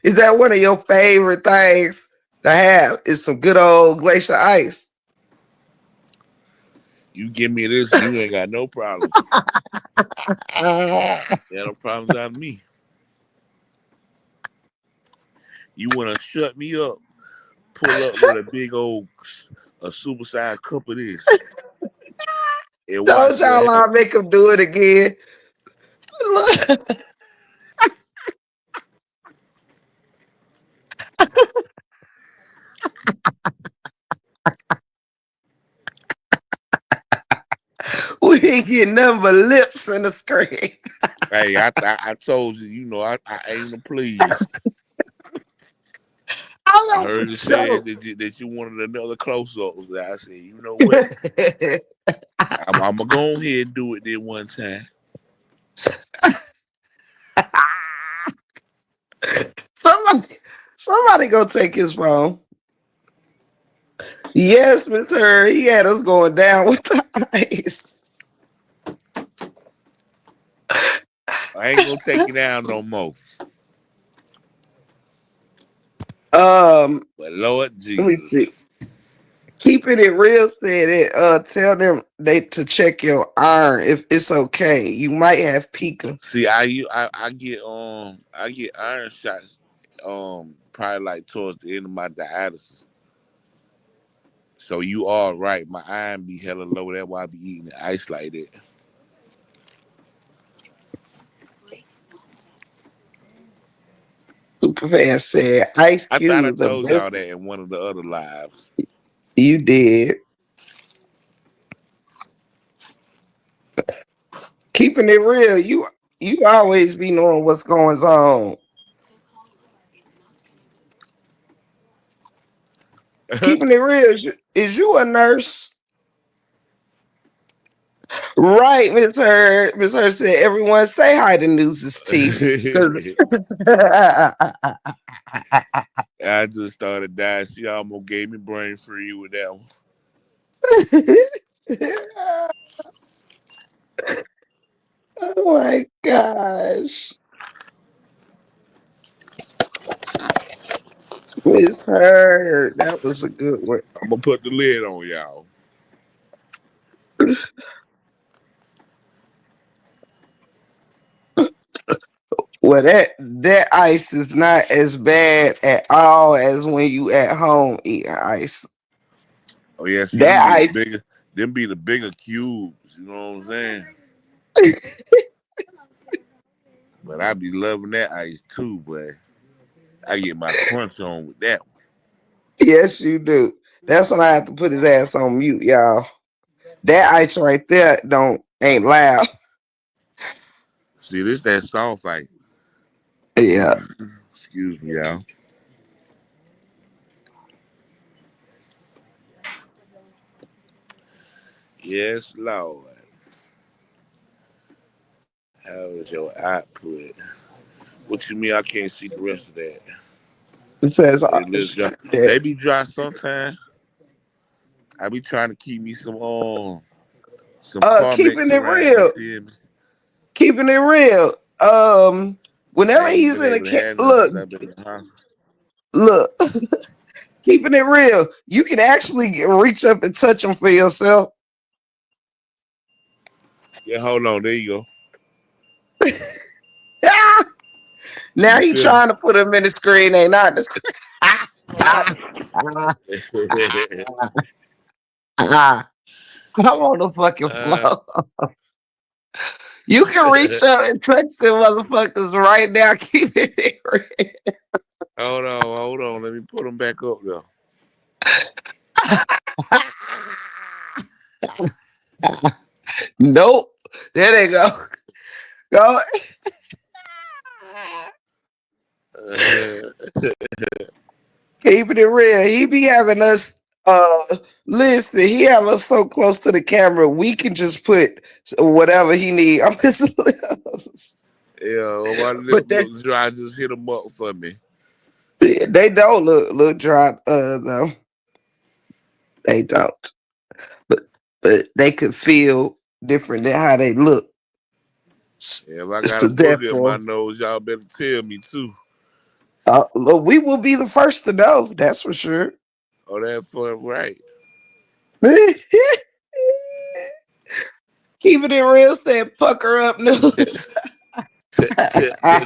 Is that one of your favorite things to have? Is some good old glacier ice? You give me this, you ain't got no problems. Got no problems out of me. You wanna shut me up? Pull up with a big old, a supersized cup of this, and watch Told what y'all happens. I'll make him do it again. Look, we ain't getting nothing but lips in the screen. Hey, I told you, I aim to please. I'm I about to heard you said choke. that you wanted another close up. I said, you know what? I'm gonna go ahead and do it then one time. somebody, somebody go take his phone. Yes, Miss Her. He had us going down with the ice. I ain't gonna take you down no more. Um, But Lord let me Jesus. see. Keeping it real said it. Tell them they to check your iron if it's okay. You might have pica. See, I get iron shots probably like towards the end of my dialysis. So you are right. My iron be hella low. That's why I be eating the ice like that. Superfan said Ice I thought I Cube the told y'all best. that in one of the other lives. You did. Keeping it real. You always be knowing what's going on. Keeping it real. Is you a nurse? Right, Miss Heard. Miss Heard said everyone say hi to News's teeth. 'Cause I just started dying. She almost gave me brain free with that one. oh my gosh. Miss Heard. That was a good one. I'm gonna put the lid on y'all. Well, that ice is not as bad at all as when you at home eating ice. Oh yeah, see them be the That bigger, them be the bigger cubes. You know what I'm saying? ice, But I be loving that ice too. But I get my crunch on with that one. yes, you do. That's when I have to put his ass on mute, y'all. That ice right there don't ain't loud. See, this that soft ice. Yeah. Excuse me, y'all. Yes, Lord. How is your output? What you mean I can't see the rest of that? It says They live dry. shit. They be dry sometimes. I be trying to keep me some Keeping Carmex it around. You real. feel me? Keeping it real. I Whenever ain't he's been in the able to kit, have none look, since I've been in the house. look. Keeping it real. You can actually reach up and touch them for yourself. Yeah, hold on. There you go. Ah! Now You he feel me? trying to put him in the screen, ain't not the screen. Ah, ah, ah. I'm on the fucking uh, floor. You can reach up and touch the motherfuckers right now. Keep it real. hold on. Let me put them back up though. Nope. There they go. Go. Uh, Keeping it real. He be having us Listen, he have us so close to the camera, we can just put whatever he need on his lips. Yeah, when my lip But look dry, just hit them up for me. they don't look dry. Though they don't, but they could feel different than how they look. Yeah, if I got So a booger in my therefore, nose, y'all better tell me too. look, we will be the first to know. That's for sure. Oh, that fun, right? Keeping it real, said pucker up news. Tell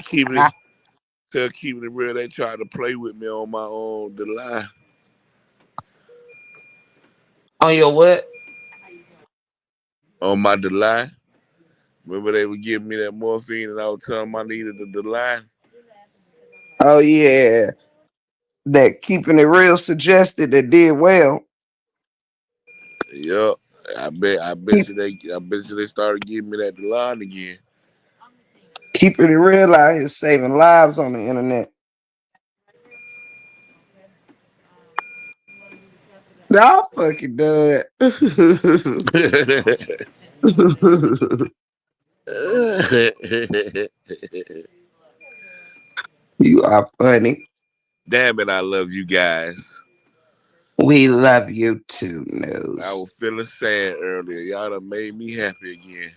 keeping it real. They tried to play with me on my own the line. On your what? On my Deli. Remember they would give me that morphine and I would tell them I needed the Deli. Oh yeah, that keeping it real suggested that did well. Yup. Keep, I bet you they started giving me that Deli again. keeping it real out here saving lives on the internet. Y'all fucking done. You are funny. Damn it, I love you guys. We love you too, I News. was feeling sad earlier. Y'all done made me happy again.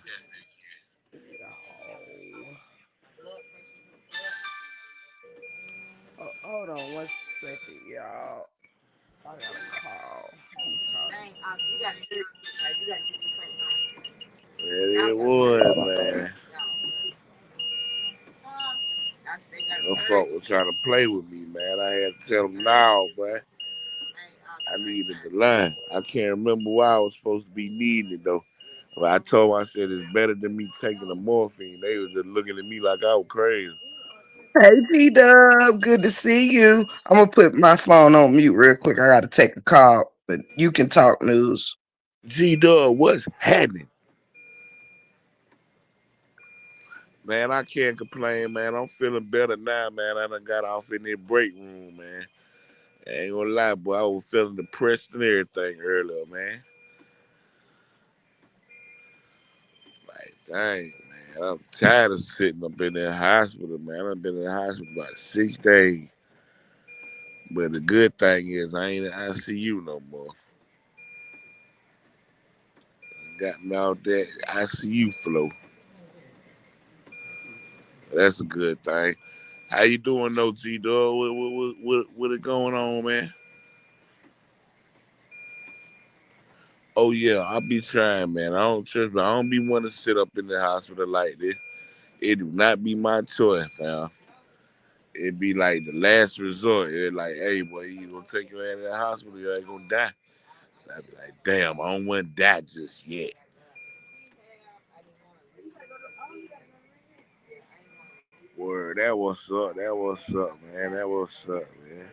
Oh, hold on 1 second, y'all. I got a call. Let me call them. Yeah, it was, man. Them folk was trying to play with me, man. I had to tell them now, but I needed the line. I can't remember why I was supposed to be needing it though. But I told them, I said it's better than me taking the morphine. They was just looking at me like I was crazy. Hey, P Dub, good to see you. I'm gonna put my phone on mute real quick. I gotta take a call, but you can talk, News. G Dub, what's happening? Man, I can't complain, man. I'm feeling better now, man. I done got off in that break room, man. I ain't gonna lie, boy. I was feeling depressed and everything earlier, man. Like, dang, man. I'm tired of sitting up in that hospital, man. I've been in the hospital about 6 days. But the good thing is I ain't in ICU no more. Got me out that ICU flow. That's a good thing. How you doing, though, G Dog? What it going on, man? Oh yeah, I'll be trying, man. I don't trust. I don't be want to sit up in the hospital like this. It do not be my choice, fam. It be like the last resort. It like, hey, boy, you gonna take your ass to the hospital? You ain't gonna die. I be like, damn, I don't want to die just yet. Word, that what's up. That what's up, man. That what's up, man.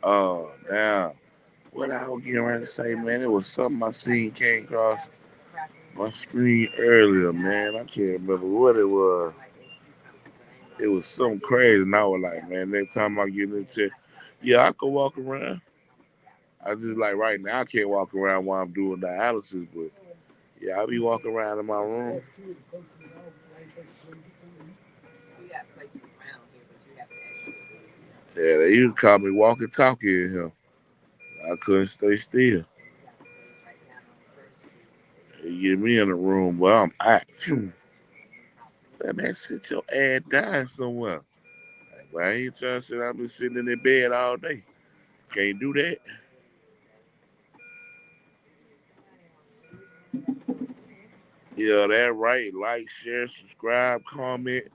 Oh, now, what I was getting ready to say, man, it was something I seen came across my screen earlier, man. I can't remember what it was. It was something crazy, and I was like, man, next time I get into, yeah, I could walk around. I just like right now, I can't walk around while I'm doing dialysis, but yeah, I be walking around in my room. Yeah, they used to call me walkie talkie in here. I couldn't stay still. They get me in the room, but I'm out. Phew. Man, sit your ass down somewhere. Like, but I ain't trying to sit. I've been sitting in the bed all day. Can't do that. Yeah, that right. Like, share, subscribe, comment,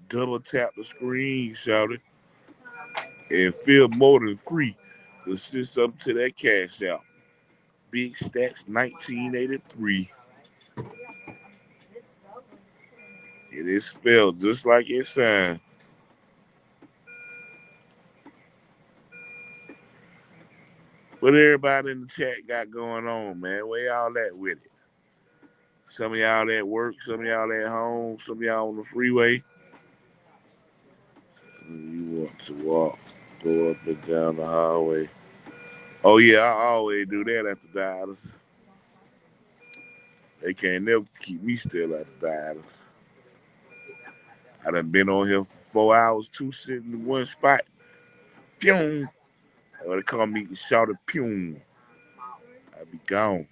double tap the screen, shout it, and feel more than free to send something to that cash out. Big Stacks 1983. It is spelled just like it sounds. What everybody in the chat got going on, man? Where y'all at with it? Some of y'all at work, some of y'all at home, some of y'all on the freeway. You want to walk. Go up and down the hallway. Oh yeah, I always do that after Dallas. They can't never keep me still after Dallas. I done been on here for 4 hours too, sitting in one spot. Pew. They call me shout it pew. I be gone.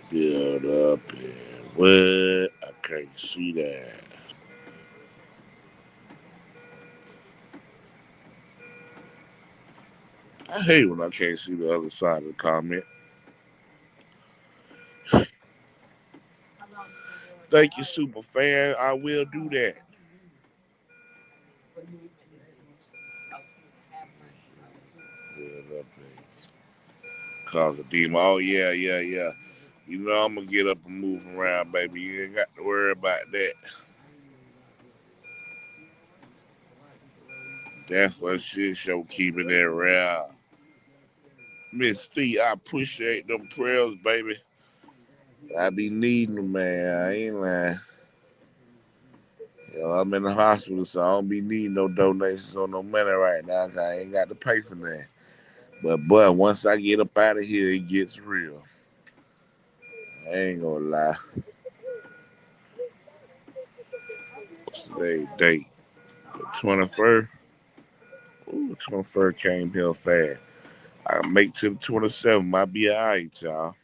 Build up and what? I can't see that. I hate when I can't see the other side of the comment. Thank you, super fan. I will do that. Build up and cause a demon. Oh yeah, yeah, yeah. You know I'm gonna get up and move around, baby. You ain't got to worry about that. That's what shit show keeping it real. Miss T, I appreciate them prayers, baby. I be needing them, man. I ain't lying. You know, I'm in the hospital, so I don't be needing no donations or no money right now, 'cause I ain't got the pay for that. But once I get up out of here, it gets real. I ain't gonna lie. What's today's date? The 21st? Ooh, 21st came here fast. I can make to the 27th. Might be alright, y'all.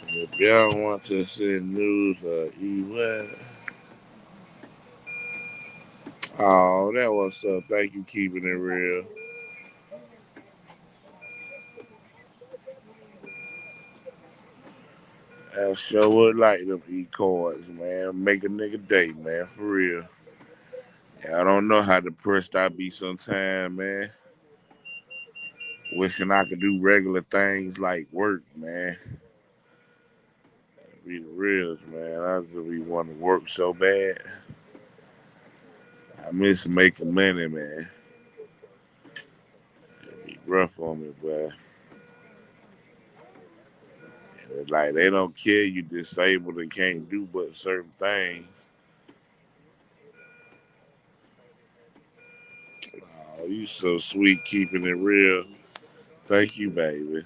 If y'all want to send news or email, oh, that was up. Thank you, keeping it real. I sure would like them e-cards, man. Make a nigga day, man, for real. Yeah, I don't know how depressed I be sometime, man. Wishing I could do regular things like work, man. Be the reals, man. I just be wanting to work so bad. I miss making money, man. It be rough on me, but it's like they don't care you disabled and can't do but certain things. Oh, you so sweet, keeping it real. Thank you, baby.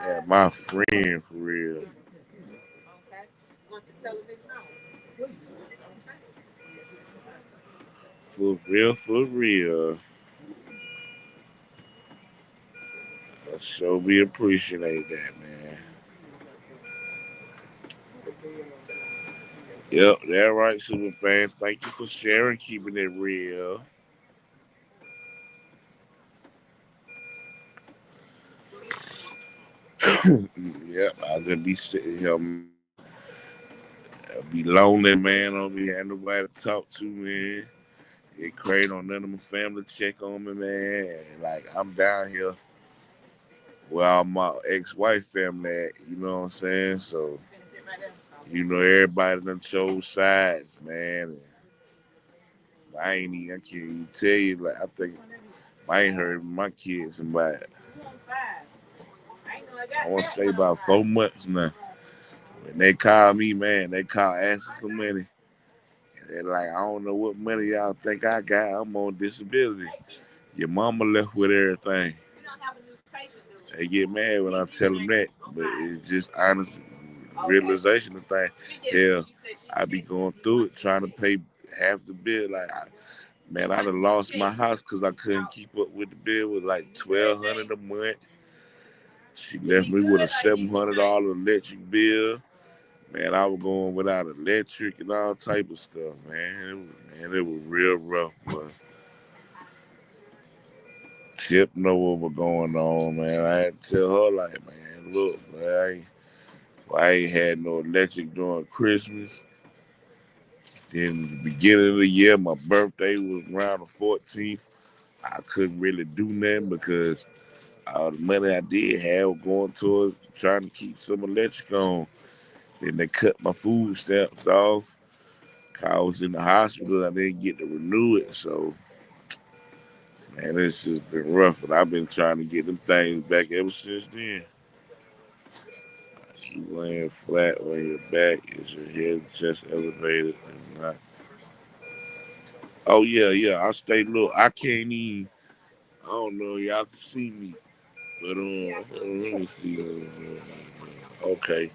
Yeah, my friend for real. For real, for real. I sure be appreciate that, man. Yep, that right, super fan. Thank you for sharing, keeping it real. Yep, I'll just be sitting here, man. I'll be lonely, man. I don't be having nobody to talk to, man. It crazy on none of my family check on me, man. And, like I'm down here where all my ex-wife family at, you know what I'm saying? So, you know, everybody done chose sides, man. And I can't even tell you, like, I think I ain't heard my kids in about, I want to say about 4 months now. When they call me, man, they call asking for money. And they're like, I don't know what money y'all think I got. I'm on disability. Your mama left with everything. They get mad when I tell them that, but it's just honest realization of thing. Hell, I be going through it trying to pay half the bill. Man, I done lost my house because I couldn't keep up with the bill with like 1,200 a month. She left me with a $700 electric bill. Man, I was going without electric and all type of stuff, it was real rough, but Tip know what was going on, man. I had to tell her like, man, look, man, I ain't had no electric during Christmas. Then the beginning of the year, my birthday was around the 14th. I couldn't really do nothing because All the money I did have was going towards trying to keep some electric on. Then they cut my food stamps off. I was in the hospital. I didn't get to renew it. So, man, it's just been rough. And I've been trying to get them things back ever since then. You laying flat on your back. Is your head just elevated and not? Oh, yeah, yeah. I stay look. I can't even. I don't know. Y'all can see me. But, let me see. Okay.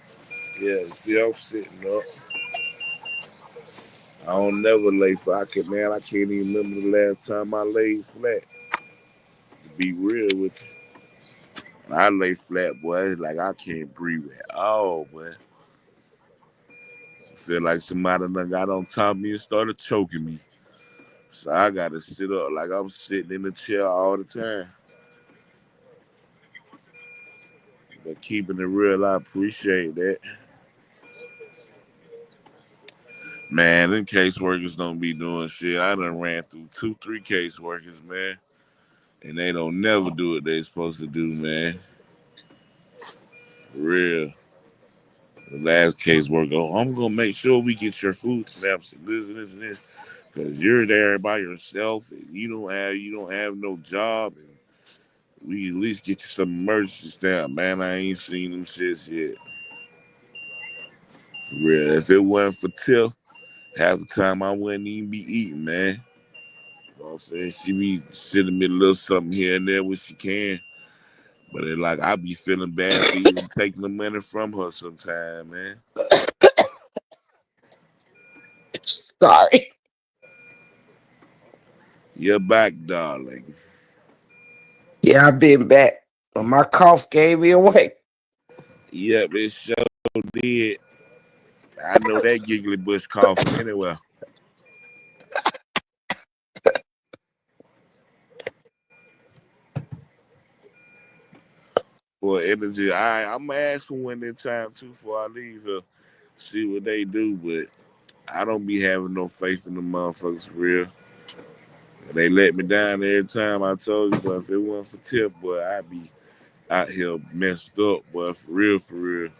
Yeah, see, I'm sitting up. I don't never lay flat. Man, I can't even remember the last time I laid flat. To be real with you. When I lay flat, boy, it's like I can't breathe at all, boy. I feel like somebody done got on top of me and started choking me. So I gotta sit up like I'm sitting in the chair all the time. But keeping it real, I appreciate that. Man, them caseworkers don't be doing shit. I done ran through two, three caseworkers, man. And they don't never do what they supposed to do, man. For real. The last caseworker, oh, I'm gonna make sure we get your food stamps and this and this. Cause you're there by yourself and you don't have no job and we at least get you some emergency stamp. Man, I ain't seen them shits yet. For real. If it wasn't for Tiff, half the time I wouldn't even be eating, man. You know what I'm saying? She be sending me a little something here and there when she can. But it like I be feeling bad for even taking the money from her sometime, man. Sorry. You're back, darling. Yeah, I've been back. But my cough gave me away. Yep, it sure did. I know that giggly bush cough from anywhere. For energy, I'm gonna ask for one that time too before I leave here. See what they do, but I don't be having no faith in the motherfuckers for real. They let me down every time I told you, but if it wasn't for Tip, boy, I'd be out here messed up, boy, for real, for real.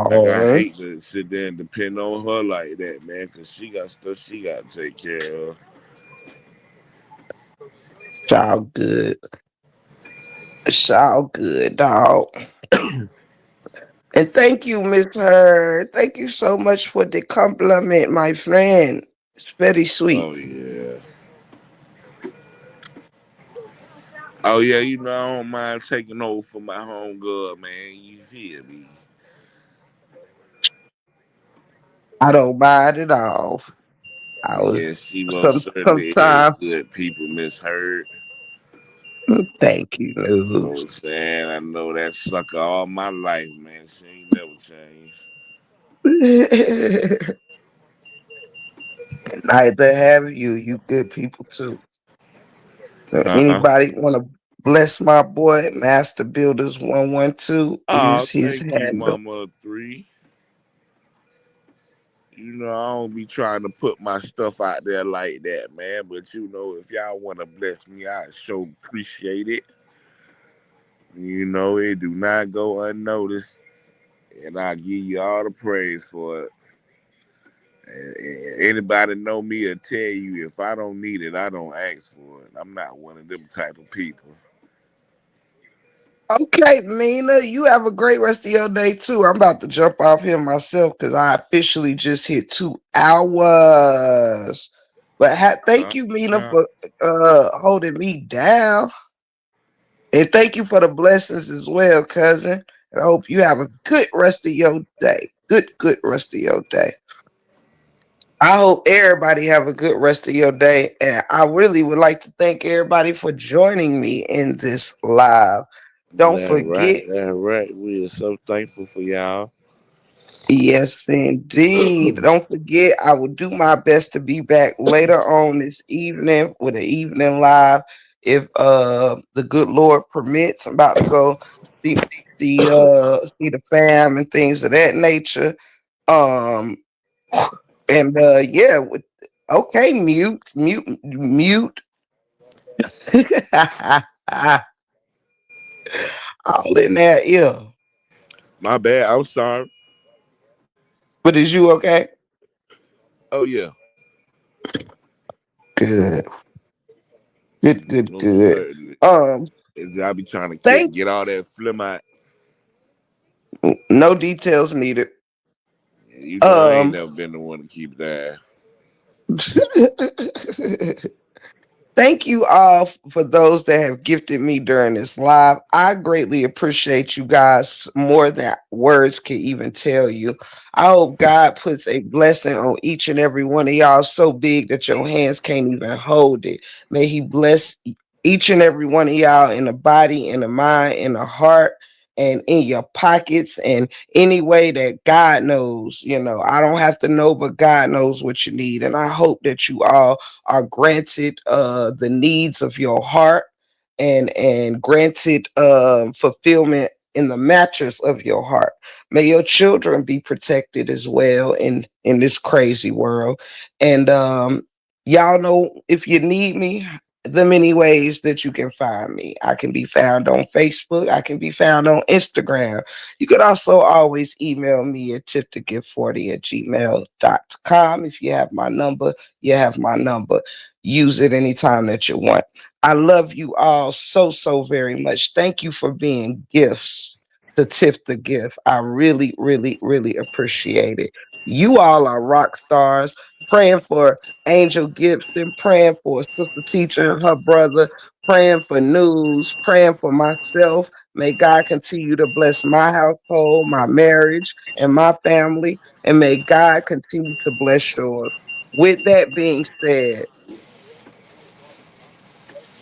Like I Oh, hate to sit there and depend on her like that, man, cause she got stuff she got to take care of. child good. Child good, dog. And thank you, Miss Her. Thank you so much for the compliment, my friend. It's very Oh sweet. yeah. Oh yeah, I don't mind taking over for my home girl, man. You feel me? I don't mind at all. I was Yeah, she most certainly is sometimes. good people, Miss Hurd. Thank you, You know what News. I'm saying? I know that sucker all my life, man. She ain't never changed. Neither have you. You good people too. Huh? Anybody want to bless my boy, Master Builders 112 Oh, is his thank you, handle. Mama Three. I don't be trying to put my stuff out there like that, man. But if y'all want to bless me, I sure appreciate it. It do not go unnoticed, and I give you all the praise for it. And anybody know me will tell you if I don't need it, I don't ask for it. I'm not one of them type of people. Okay, Mina, you have a great rest of your day too. I'm about to jump off here myself because I officially just hit 2 hours. But thank you, Mina, Yeah. for holding me down. And thank you for the blessings as well, cousin. And I hope you have a good rest of your day. Good rest of your day. I hope everybody have a good rest of your day. And I really would like to thank everybody for joining me in this live. Don't That right, forget, that right. We are so thankful for y'all. yes, indeed. Don't forget, I will do my best to be back later on this evening with an evening live. If the good Lord permits, I'm about to go see see the fam and things of that nature. Um and yeah, okay, mute. All in that ear. My bad. I'm sorry. But is you okay? Oh yeah, Good. Good, good, most good. certainly. Um, I be trying to thank get all that phlegm out. no details needed. You know I ain't Um never been the one to keep that. Thank you all for those that have gifted me during this live. I greatly appreciate you guys more than words can even tell you. I hope God puts a blessing on each and every one of y'all so big that your hands can't even hold it. May He bless each and every one of y'all in the body, in the mind, in the heart, and in your pockets, and any way that God knows. I don't have to know, but God knows what you need. And I hope that you all are granted the needs of your heart, and granted fulfillment in the mattress of your heart. May your children be protected as well in this crazy world. And y'all know, if you need me, the many ways that you can find me. I can be found on Facebook. I can be found on Instagram. You could also always email me at tiptogift40@gmail.com. If you have my number, you have my number. Use it anytime that you want. I love you all so, so very much. Thank you for being gifts to Tiff the Gift. I really, really, really appreciate it. You all are rock stars. Praying for Angel Gibson, praying for Sister Teacher and her brother, praying for News, praying for myself. May God continue to bless my household, my marriage, and my family. And may God continue to bless yours. With that being said,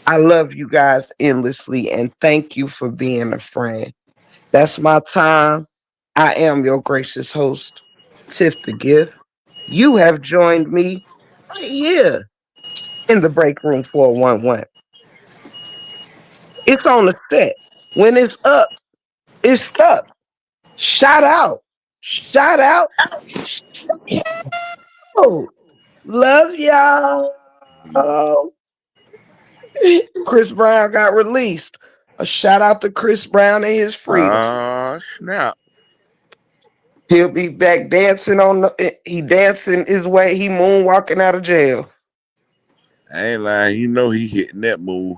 I love you guys endlessly and thank you for being a friend. That's my time. I am your gracious host, Tiff the Gift. You have joined me right here in the break room 411. It's on the set. When it's up, it's stuck. Shout out. Shout out. Shout out. Love y'all. Chris Brown got released. A shout out to Chris Brown and his freedom. Ah, snap. He'll be back dancing he dancing his way, he moonwalking out of jail. I ain't lying. You know he hitting that move.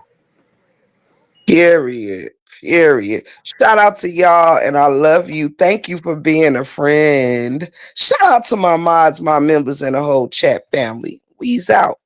Period. Period. Shout out to y'all, and I love you. Thank you for being a friend. Shout out to my mods, my members, and the whole chat family. We's out.